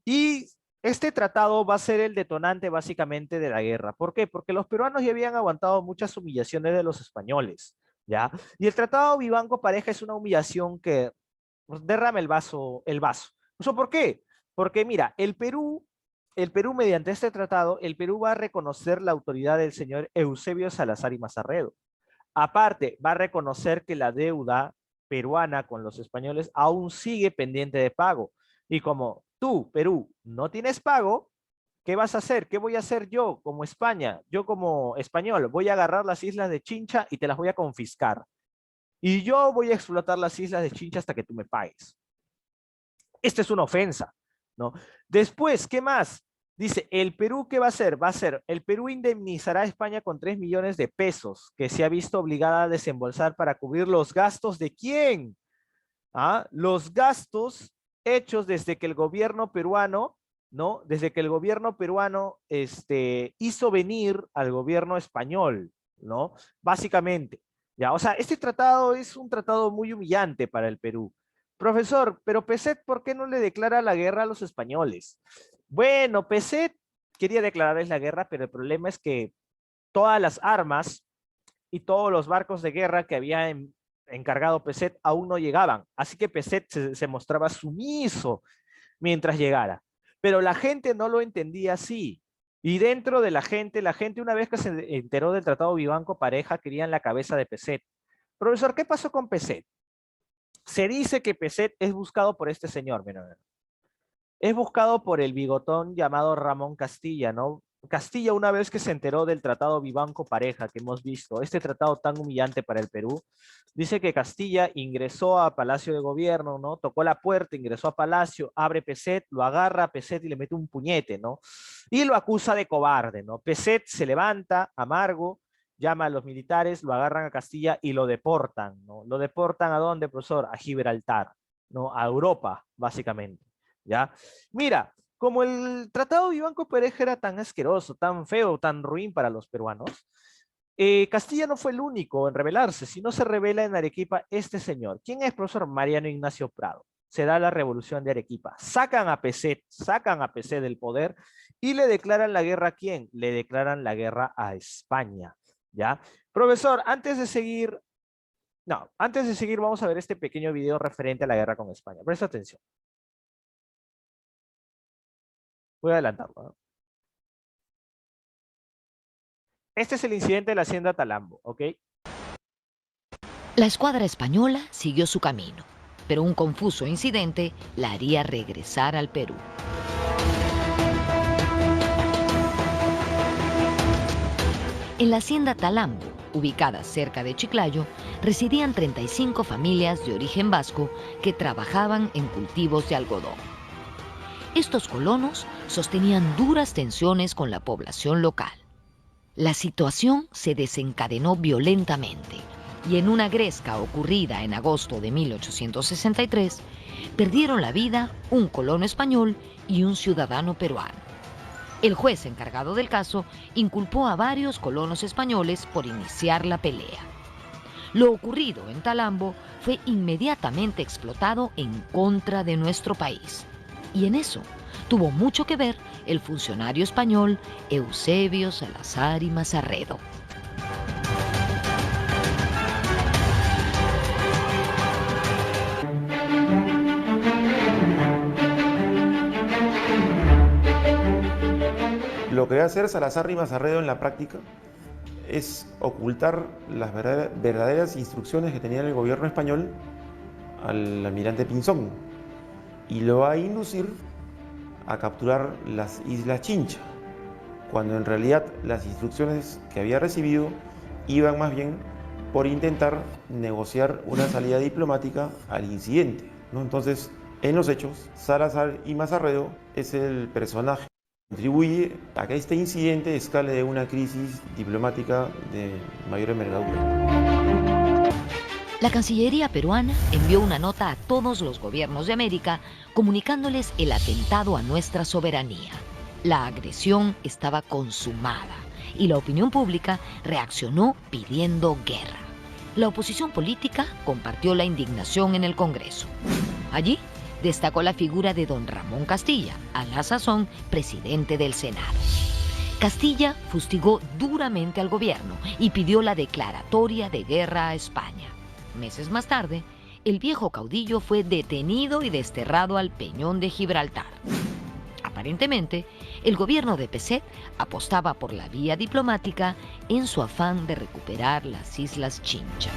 Y este tratado va a ser el detonante básicamente de la guerra. ¿Por qué? Porque los peruanos ya habían aguantado muchas humillaciones de los españoles, ¿ya? Y el tratado Vivanco-Pareja es una humillación que derrama el vaso. ¿Eso por qué? Porque mira, el Perú mediante este tratado, el Perú va a reconocer la autoridad del señor Eusebio Salazar y Mazarredo. Aparte, va a reconocer que la deuda peruana con los españoles aún sigue pendiente de pago. Y como tú, Perú, no tienes pago, ¿qué vas a hacer? ¿Qué voy a hacer yo como España? Yo como español voy a agarrar las islas de Chincha y te las voy a confiscar. Y yo voy a explotar las islas de Chincha hasta que tú me pagues. Esta es una ofensa, ¿no? Después, ¿qué más? Dice, ¿el Perú qué va a hacer? Va a ser, el Perú indemnizará a España con 3 millones de pesos que se ha visto obligada a desembolsar para cubrir los gastos de ¿quién? ¿Ah? Los gastos hechos desde que el gobierno peruano, ¿no? Desde que el gobierno peruano hizo venir al gobierno español, ¿no? Básicamente, ¿ya? O sea, este tratado es un tratado muy humillante para el Perú. Profesor, pero Pezet, ¿por qué no le declara la guerra a los españoles? Bueno, Pezet quería declararles la guerra, pero el problema es que todas las armas y todos los barcos de guerra que había encargado Pezet aún no llegaban. Así que Pezet se mostraba sumiso mientras llegara. Pero la gente no lo entendía así. Y dentro de la gente una vez que se enteró del Tratado Vivanco-Pareja, querían la cabeza de Pezet. Profesor, ¿qué pasó con Pezet? Se dice que Pezet es buscado por este señor, mira, es buscado por el bigotón llamado Ramón Castilla, ¿no? Castilla, una vez que se enteró del tratado Vivanco-Pareja que hemos visto, este tratado tan humillante para el Perú, dice que Castilla ingresó a Palacio de Gobierno, ¿no? Tocó la puerta, ingresó a Palacio, abre Pezet, lo agarra a Pezet y le mete un puñete, ¿no? Y lo acusa de cobarde, ¿no? Pezet se levanta, amargo, llama a los militares, lo agarran a Castilla y lo deportan, ¿no? ¿Lo deportan a dónde, profesor? A Gibraltar, ¿no? A Europa, básicamente, ¿ya? Mira, como el tratado de Vivanco-Pareja era tan asqueroso, tan feo, tan ruin para los peruanos, Castilla no fue el único en rebelarse, sino se revela en Arequipa este señor. ¿Quién es, profesor? Mariano Ignacio Prado. Se da la revolución de Arequipa. Sacan a Pezet del poder y le declaran la guerra ¿a quién? Le declaran la guerra a España, ¿ya? Profesor, antes de seguir vamos a ver este pequeño video referente a la guerra con España. Presta atención. Voy a adelantarlo, ¿no? Este es el incidente de la hacienda Talambo, ¿ok? La escuadra española siguió su camino, pero un confuso incidente la haría regresar al Perú. En la hacienda Talambo, ubicada cerca de Chiclayo, residían 35 familias de origen vasco que trabajaban en cultivos de algodón. Estos colonos sostenían duras tensiones con la población local. La situación se desencadenó violentamente y en una gresca ocurrida en agosto de 1863, perdieron la vida un colono español y un ciudadano peruano. El juez encargado del caso inculpó a varios colonos españoles por iniciar la pelea. Lo ocurrido en Talambo fue inmediatamente explotado en contra de nuestro país. Y en eso tuvo mucho que ver el funcionario español Eusebio Salazar y Mazarredo. Lo que va a hacer Salazar y Mazarredo en la práctica es ocultar las verdaderas instrucciones que tenía el gobierno español al almirante Pinzón y lo va a inducir a capturar las Islas Chincha, cuando en realidad las instrucciones que había recibido iban más bien por intentar negociar una salida diplomática al incidente, ¿no? Entonces, en los hechos, Salazar y Mazarredo es el personaje que contribuye a que este incidente escale de una crisis diplomática de mayor envergadura. La Cancillería peruana envió una nota a todos los gobiernos de América comunicándoles el atentado a nuestra soberanía. La agresión estaba consumada y la opinión pública reaccionó pidiendo guerra. La oposición política compartió la indignación en el Congreso. Allí destacó la figura de don Ramón Castilla, a la sazón presidente del Senado. Castilla fustigó duramente al gobierno y pidió la declaratoria de guerra a España. Meses más tarde, el viejo caudillo fue detenido y desterrado al Peñón de Gibraltar. Aparentemente, el gobierno de Pezet apostaba por la vía diplomática en su afán de recuperar las Islas Chincha.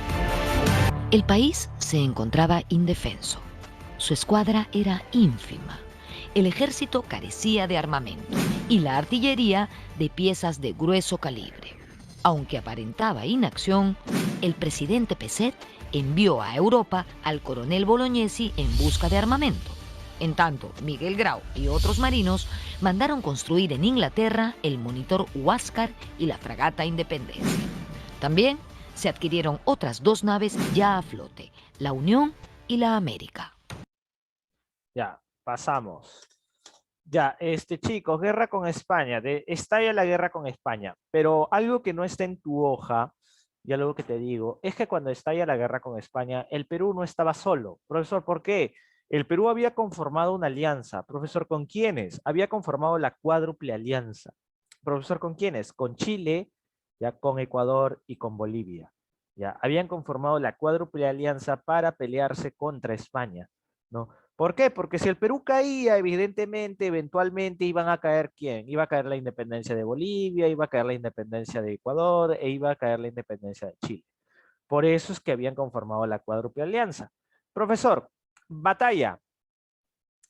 El país se encontraba indefenso. Su escuadra era ínfima. El ejército carecía de armamento y la artillería de piezas de grueso calibre. Aunque aparentaba inacción, el presidente Pezet envió a Europa al coronel Bolognesi en busca de armamento. En tanto, Miguel Grau y otros marinos mandaron construir en Inglaterra el monitor Huáscar y la fragata Independencia. También se adquirieron otras 2 naves ya a flote, la Unión y la América. Ya, pasamos. Ya, chicos, guerra con España. Estalla la guerra con España. Pero algo que no está en tu hoja, y algo que te digo, es que cuando estalla la guerra con España, el Perú no estaba solo. Profesor, ¿por qué? El Perú había conformado una alianza. Profesor, ¿con quiénes? Había conformado la cuádruple alianza. Profesor, ¿con quiénes? Con Chile, ya, con Ecuador y con Bolivia. Ya, habían conformado la cuádruple alianza para pelearse contra España, ¿no? ¿Por qué? Porque si el Perú caía, evidentemente, eventualmente iban a caer ¿quién? Iba a caer la independencia de Bolivia, iba a caer la independencia de Ecuador e iba a caer la independencia de Chile. Por eso es que habían conformado la cuádruple alianza. Profesor, batalla.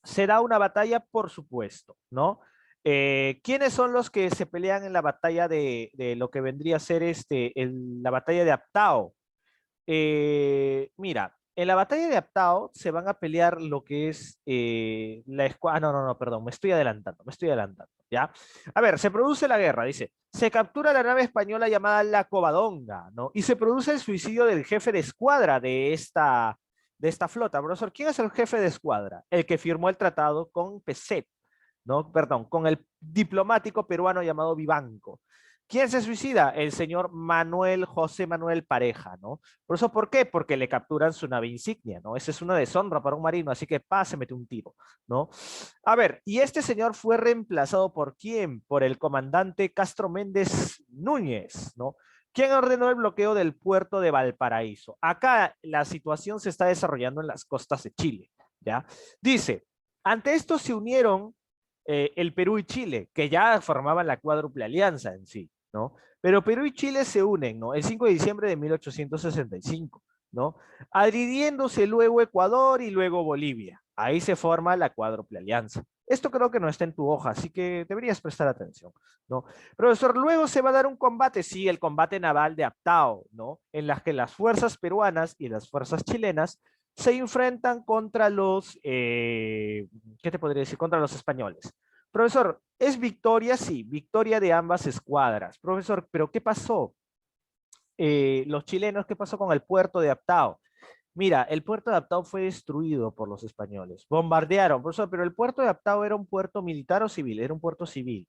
Se da una batalla, por supuesto, ¿no? ¿Quiénes son los que se pelean en la batalla de lo que vendría a ser la batalla de Aptao? Mira, en la batalla de Aptao se van a pelear lo que es la escuadra. No, perdón, me estoy adelantando, ¿ya? A ver, se produce la guerra, dice. Se captura la nave española llamada La Covadonga, ¿no? Y se produce el suicidio del jefe de escuadra de esta flota. Profesor, ¿quién es el jefe de escuadra? El que firmó el tratado con Pezet, ¿no? Perdón, con el diplomático peruano llamado Vivanco. ¿Quién se suicida? El señor José Manuel Pareja, ¿no? Por eso, ¿por qué? Porque le capturan su nave insignia, ¿no? Esa es una deshonra para un marino, así que se mete un tiro, ¿no? A ver, y este señor fue reemplazado ¿por quién? Por el comandante Castro Méndez Núñez, ¿no? ¿Quién ordenó el bloqueo del puerto de Valparaíso? Acá la situación se está desarrollando en las costas de Chile, ¿ya? Dice, ante esto se unieron el Perú y Chile, que ya formaban la cuádruple alianza en sí, ¿no? Pero Perú y Chile se unen, ¿no? El 5 de diciembre de 1865, ¿no? Adhiriéndose luego Ecuador y luego Bolivia. Ahí se forma la cuádruple alianza. Esto creo que no está en tu hoja, así que deberías prestar atención, ¿no? Profesor, luego se va a dar un combate, sí, el combate naval de Aptao, ¿no? En las que las fuerzas peruanas y las fuerzas chilenas se enfrentan contra ¿qué te podría decir? Contra los españoles. Profesor, ¿es victoria? Sí, victoria de ambas escuadras. Profesor, ¿pero qué pasó? Los chilenos, ¿qué pasó con el puerto de Aptao? Mira, el puerto de Aptao fue destruido por los españoles. Bombardearon, profesor, pero el puerto de Aptao era un puerto militar o civil, era un puerto civil.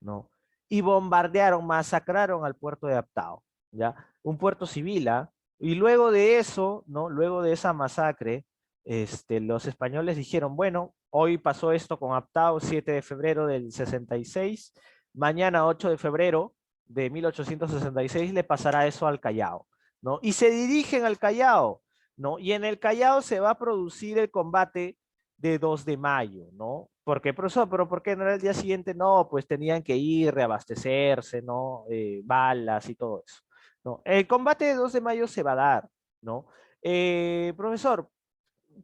¿no? Y bombardearon, masacraron al puerto de Aptao, ¿ya? Un puerto civil, ¿ah? Y luego de eso, ¿no? Luego de esa masacre, los españoles dijeron, bueno, hoy pasó esto con Aptao, 7 de febrero del 66, mañana 8 de febrero de 1866 le pasará eso al Callao, ¿no? Y se dirigen al Callao, ¿no? Y en el Callao se va a producir el combate de 2 de mayo, ¿no? Porque, profesor, pero ¿por qué no era el día siguiente? No, pues tenían que ir, reabastecerse, ¿no? Balas y todo eso, ¿no? El combate de 2 de mayo se va a dar, ¿no? Profesor,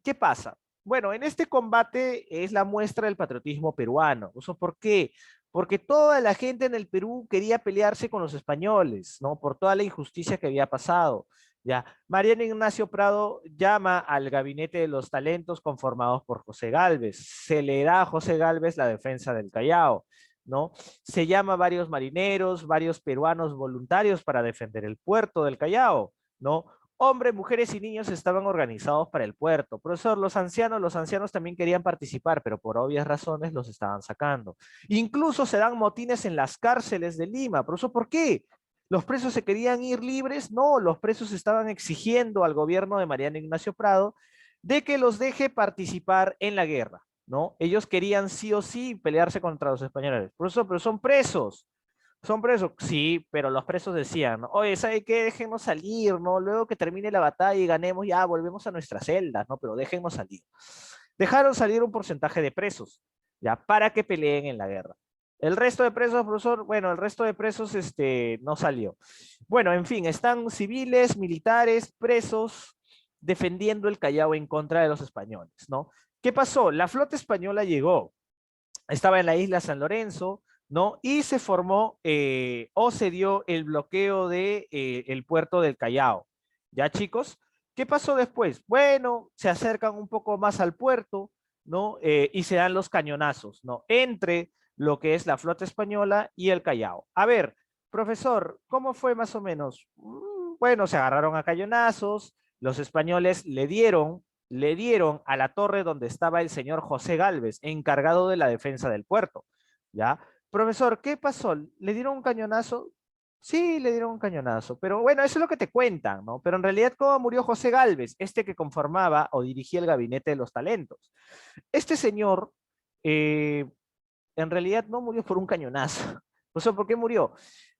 ¿qué pasa? Bueno, en este combate es la muestra del patriotismo peruano. ¿Eso por qué? Porque toda la gente en el Perú quería pelearse con los españoles, ¿no? Por toda la injusticia que había pasado. Ya, Mariano Ignacio Prado llama al gabinete de los talentos conformados por José Gálvez. Se le da a José Gálvez la defensa del Callao, ¿no? Se llama a varios marineros, varios peruanos voluntarios para defender el puerto del Callao, ¿no? Hombres, mujeres y niños estaban organizados para el puerto. Profesor, los ancianos también querían participar, pero por obvias razones los estaban sacando. Incluso se dan motines en las cárceles de Lima. Profesor, ¿por qué? ¿Los presos se querían ir libres? No, los presos estaban exigiendo al gobierno de Mariano Ignacio Prado de que los deje participar en la guerra, ¿no? Ellos querían sí o sí pelearse contra los españoles. Profesor, pero son presos. Son presos, sí, pero los presos decían, ¿no? Oye, ¿sabe qué? Déjenos salir, ¿no? Luego que termine la batalla y ganemos, ya volvemos a nuestras celdas, ¿no? Pero déjenos salir. Dejaron salir un porcentaje de presos, ya, para que peleen en la guerra. El resto de presos, profesor, bueno, el resto de presos, no salió. Bueno, en fin, están civiles, militares, presos, defendiendo el Callao en contra de los españoles, ¿no? ¿Qué pasó? La flota española llegó, estaba en la isla San Lorenzo, ¿no? Y se formó o se dio el bloqueo de el puerto del Callao. ¿Ya, chicos? ¿Qué pasó después? Bueno, se acercan un poco más al puerto, ¿no? Y se dan los cañonazos, ¿no? Entre lo que es la flota española y el Callao. A ver, profesor, ¿cómo fue más o menos? Bueno, se agarraron a cañonazos, los españoles le dieron a la torre donde estaba el señor José Gálvez, encargado de la defensa del puerto. ¿Ya? Profesor, ¿qué pasó? ¿Le dieron un cañonazo? Sí, le dieron un cañonazo, pero bueno, eso es lo que te cuentan, ¿no? Pero en realidad, ¿cómo murió José Gálvez, este que conformaba o dirigía el gabinete de los talentos? Este señor, eh, en realidad no murió por un cañonazo. O sea, ¿por qué murió?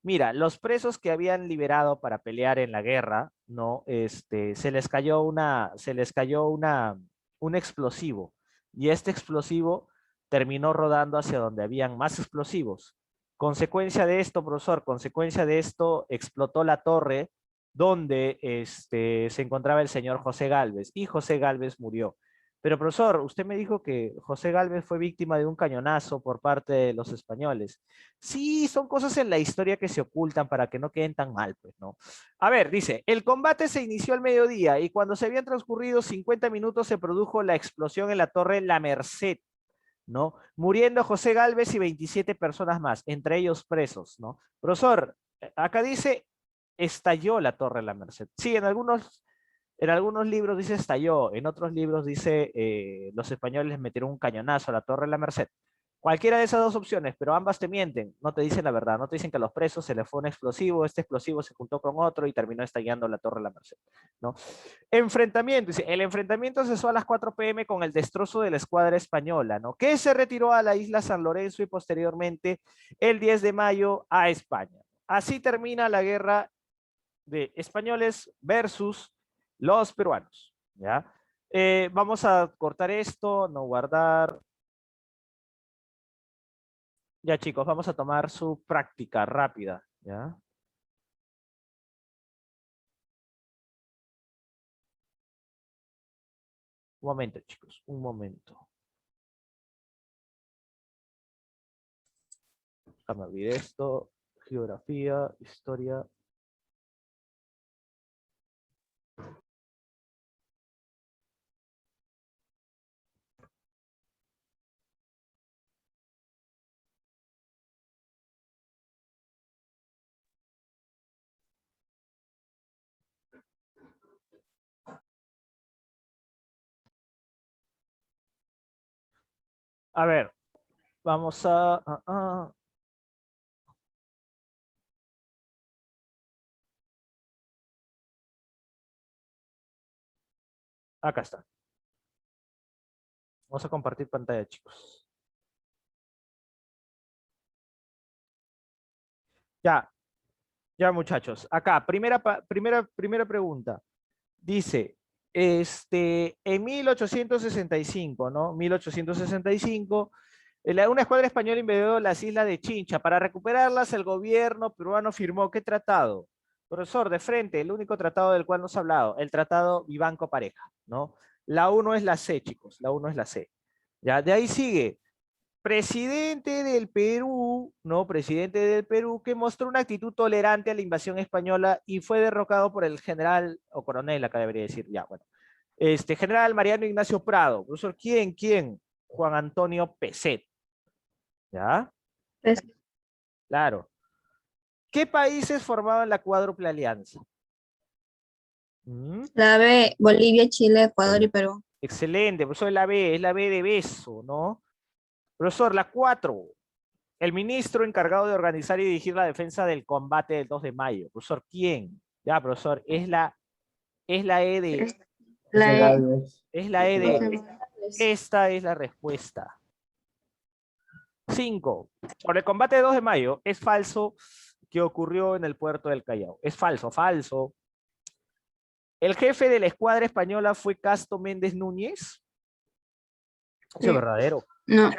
Mira, los presos que habían liberado para pelear en la guerra, ¿no? Se les cayó un explosivo y este explosivo terminó rodando hacia donde habían más explosivos. Consecuencia de esto, profesor, consecuencia de esto, explotó la torre donde se encontraba el señor José Gálvez y José Gálvez murió. Pero profesor, usted me dijo que José Gálvez fue víctima de un cañonazo por parte de los españoles. Sí, son cosas en la historia que se ocultan para que no queden tan mal, pues, ¿no? A ver, dice, el combate se inició al mediodía y cuando se habían transcurrido 50 minutos se produjo la explosión en la torre La Merced, ¿no? Muriendo José Gálvez y 27 personas más, entre ellos presos, ¿no? Profesor, acá dice, estalló la torre La Merced. Sí, en algunos libros dice estalló, en otros libros dice los españoles metieron un cañonazo a la Torre de la Merced. Cualquiera de esas dos opciones, pero ambas te mienten, no te dicen la verdad, no te dicen que a los presos se les fue un explosivo, este explosivo se juntó con otro y terminó estallando la Torre de la Merced, ¿no? Enfrentamiento, dice, el enfrentamiento cesó a las 4 p.m. con el destrozo de la escuadra española, ¿no? Que se retiró a la isla San Lorenzo y posteriormente el 10 de mayo a España. Así termina la guerra de españoles versus los peruanos, ¿ya? Vamos a cortar esto, no guardar. Ya, chicos, vamos a tomar su práctica rápida, ¿ya? Un momento, chicos, un momento. Déjame abrir esto. Geografía, historia. A ver, vamos a Acá está. Vamos a compartir pantalla, chicos. Ya, ya muchachos. Acá, primera pregunta. Dice, en 1865, ¿no? 1865, una escuadra española invadió las islas de Chincha. Para recuperarlas, el gobierno peruano firmó ¿qué tratado? Profesor, de frente, el único tratado del cual nos ha hablado, el tratado Vivanco-Pareja, ¿no? La 1 es la C, chicos, la 1 es la C. Ya, de ahí sigue. Presidente del Perú, ¿no? Presidente del Perú, que mostró una actitud tolerante a la invasión española y fue derrocado por el general, o coronel, acá debería decir, ya, bueno. General Mariano Ignacio Prado. Profesor, ¿quién? ¿Quién? Juan Antonio Peset. ¿Ya? Es- Claro. ¿Qué países formaban la cuádruple alianza? ¿Mm? La B, Bolivia, Chile, Ecuador y Perú. Excelente, profesor, es la B de beso, ¿no? Profesor, la 4. El ministro encargado de organizar y dirigir la defensa del combate del 2 de mayo. Profesor, ¿quién? Ya, profesor, es la E de... La E. Es la E de... Esta es la respuesta. 5. Sobre el combate del 2 de mayo, es falso que ocurrió en el puerto del Callao. Es falso, falso. El jefe de la escuadra española fue Casto Méndez Núñez. Eso es verdadero. No.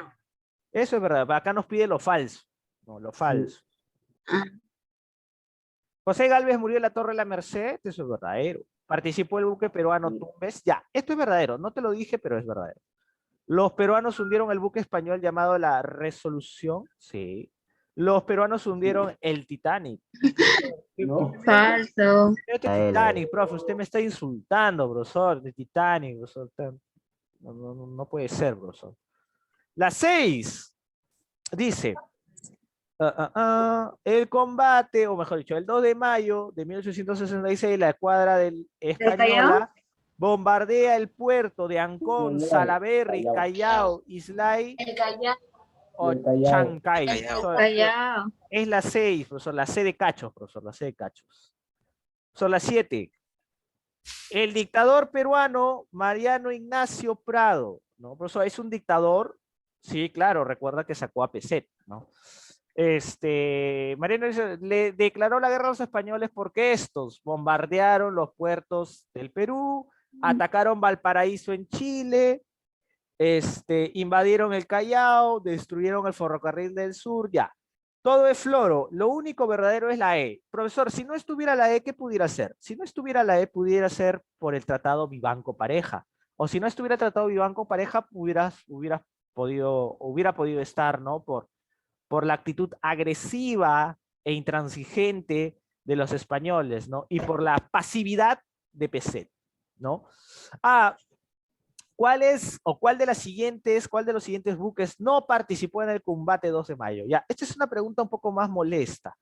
Eso es verdad. Acá nos pide lo falso. No, lo falso. Ah. José Gálvez murió en la Torre de la Merced. Eso es verdadero. Participó el buque peruano Tumbes. Ya, esto es verdadero. No te lo dije, pero es verdadero. Los peruanos hundieron el buque español llamado la Resolución. Sí. Los peruanos hundieron el Titanic. ¿No? Falso. Titanic, profe, usted me está insultando, profesor, de Titanic, profesor. No puede ser, profesor. La 6 dice, el combate, o mejor dicho, el 2 de mayo de 1866, la escuadra española bombardea el puerto de Ancón, Salaberry, Callao, Islay o Chancay. Callao. Es la 6, profesor, la C de cachos, profesor, la C de cachos. Son las 7. El dictador peruano Mariano Ignacio Prado, ¿no? Profesor, es un dictador, sí, claro, recuerda que sacó a Peset, ¿no? Mariano le declaró la guerra a los españoles porque estos bombardearon los puertos del Perú, atacaron Valparaíso en Chile, invadieron el Callao, destruyeron el ferrocarril del sur, ya. Todo es floro, lo único verdadero es la E. Profesor, si no estuviera la E, ¿qué pudiera ser? Si no estuviera la E, pudiera ser por el tratado Vivanco-Pareja. O si no estuviera el tratado Vivanco-Pareja, hubiera podido estar, ¿no? Por la actitud agresiva e intransigente de los españoles, ¿no? Y por la pasividad de Peset, ¿no? ¿Cuál de los siguientes buques no participó en el combate 2 de mayo? Ya, esta es una pregunta un poco más molesta,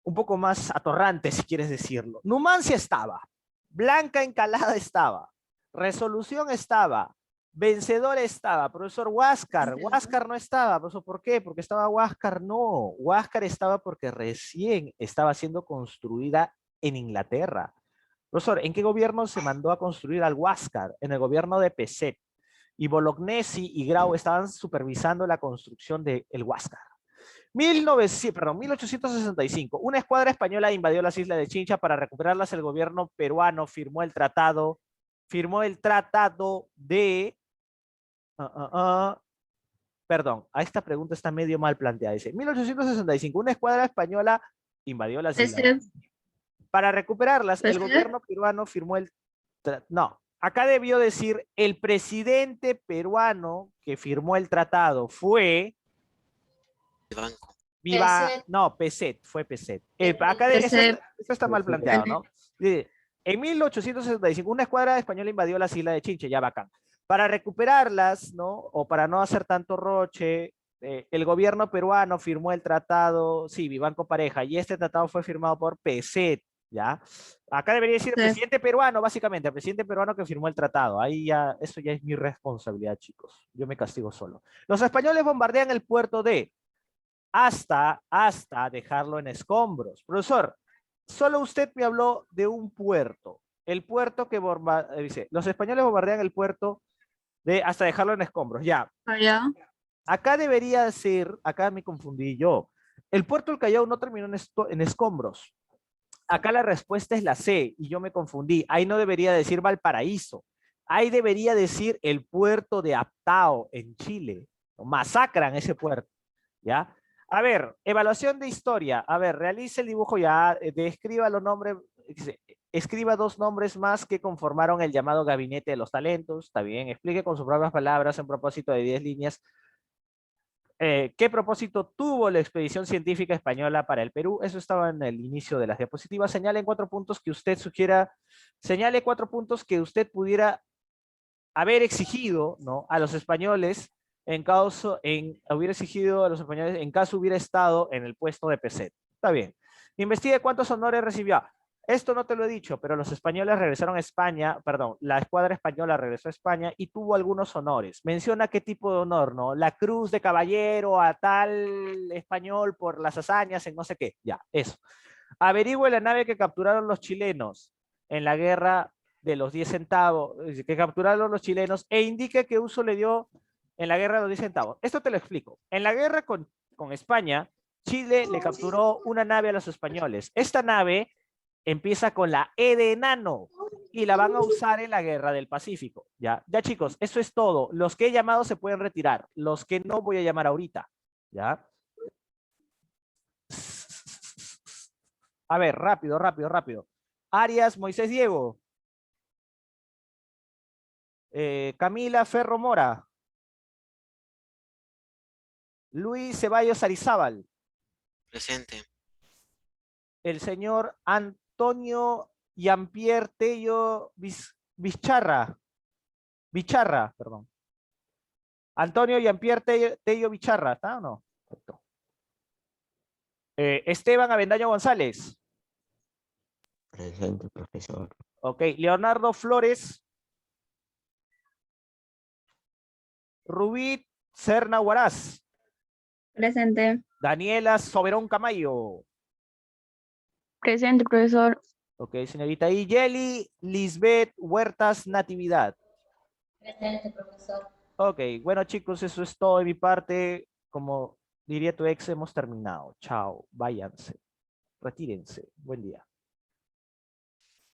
un poco más atorrante, si quieres decirlo. Numancia estaba, Blanca Encalada estaba, Resolución estaba, Vencedor estaba, profesor Huáscar no estaba, profesor, ¿por qué? Porque estaba Huáscar, no, Huáscar estaba porque recién estaba siendo construida en Inglaterra. Profesor, ¿en qué gobierno se mandó a construir al Huáscar? En el gobierno de Peset. Y Bolognesi y Grau estaban supervisando la construcción del Huáscar. 1865. Una escuadra española invadió las islas de Chincha para recuperarlas. El gobierno peruano firmó el tratado de... Perdón, a esta pregunta está medio mal planteada. Dice, 1865, una escuadra española invadió las islas. Para recuperarlas, el gobierno peruano firmó no, acá debió decir el presidente peruano que firmó el tratado fue... Peset, fue Peset. Acá eso está mal planteado, ¿no? En 1865, una escuadra española invadió las islas de Chincha, ya bacán. Para recuperarlas, ¿no? O para no hacer tanto roche, el gobierno peruano firmó el tratado, sí, Vivanco-Pareja, y este tratado fue firmado por Peset, ¿ya? Acá debería decir el presidente peruano, básicamente, el presidente peruano que firmó el tratado. Ahí ya, eso ya es mi responsabilidad, chicos. Yo me castigo solo. Los españoles bombardean el puerto hasta dejarlo en escombros. Profesor, solo usted me habló de un puerto. el puerto que dice, los españoles bombardean el puerto hasta dejarlo en escombros. Ya, Callao. acá debería ser, acá me confundí yo. El puerto del Callao no terminó en escombros. Acá la respuesta es la C y yo me confundí. Ahí no debería decir Valparaíso. Ahí debería decir el puerto de Aptao en Chile. Masacran ese puerto. ¿Ya? A ver, evaluación de historia. A ver, realice el dibujo ya, describa los nombres, escriba 2 nombres más que conformaron el llamado Gabinete de los Talentos. Está bien, explique con sus propias palabras en propósito de 10 líneas. ¿Qué propósito tuvo la expedición científica española para el Perú? Eso estaba en el inicio de las diapositivas. Señale 4 puntos que usted sugiera, señale 4 puntos que usted pudiera haber exigido, ¿no?, a los españoles hubiera exigido a los españoles en caso hubiera estado en el puesto de Peset. Está bien. Investigue cuántos honores recibió. Esto no te lo he dicho, pero los españoles regresaron a España, perdón, la escuadra española regresó a España y tuvo algunos honores. Menciona qué tipo de honor, ¿no? La cruz de caballero a tal español por las hazañas en no sé qué. Ya, eso. Averigüe la nave que capturaron los chilenos en la guerra de los 10 centavos, que capturaron los chilenos, e indique qué uso le dio en la guerra de los 10 centavos. Esto te lo explico. En la guerra con España, Chile le capturó una nave a los españoles. Esta nave empieza con la E de enano y la van a usar en la guerra del Pacífico. Ya, ya chicos, eso es todo. Los que he llamado se pueden retirar. Los que no voy a llamar ahorita. ¿Ya? A ver, rápido, rápido, rápido. Arias, Moisés Diego. Camila Ferro Mora. Luis Ceballos Arizábal. Presente. El señor Antonio Jean-Pierre Tello Bicharra. Bicharra, perdón. Antonio Jean-Pierre Tello Bicharra, ¿está o no? Perfecto. Esteban Avendaño González. Presente, profesor. Ok, Leonardo Flores. Rubí Serna Huaraz. Presente. Daniela Soberón Camayo. Presente, profesor. Ok, señorita. Y Yeli Lisbeth Huertas Natividad. Presente, profesor. Ok, bueno chicos, eso es todo de mi parte. Como diría tu ex, hemos terminado. Chao, váyanse, retírense. Buen día.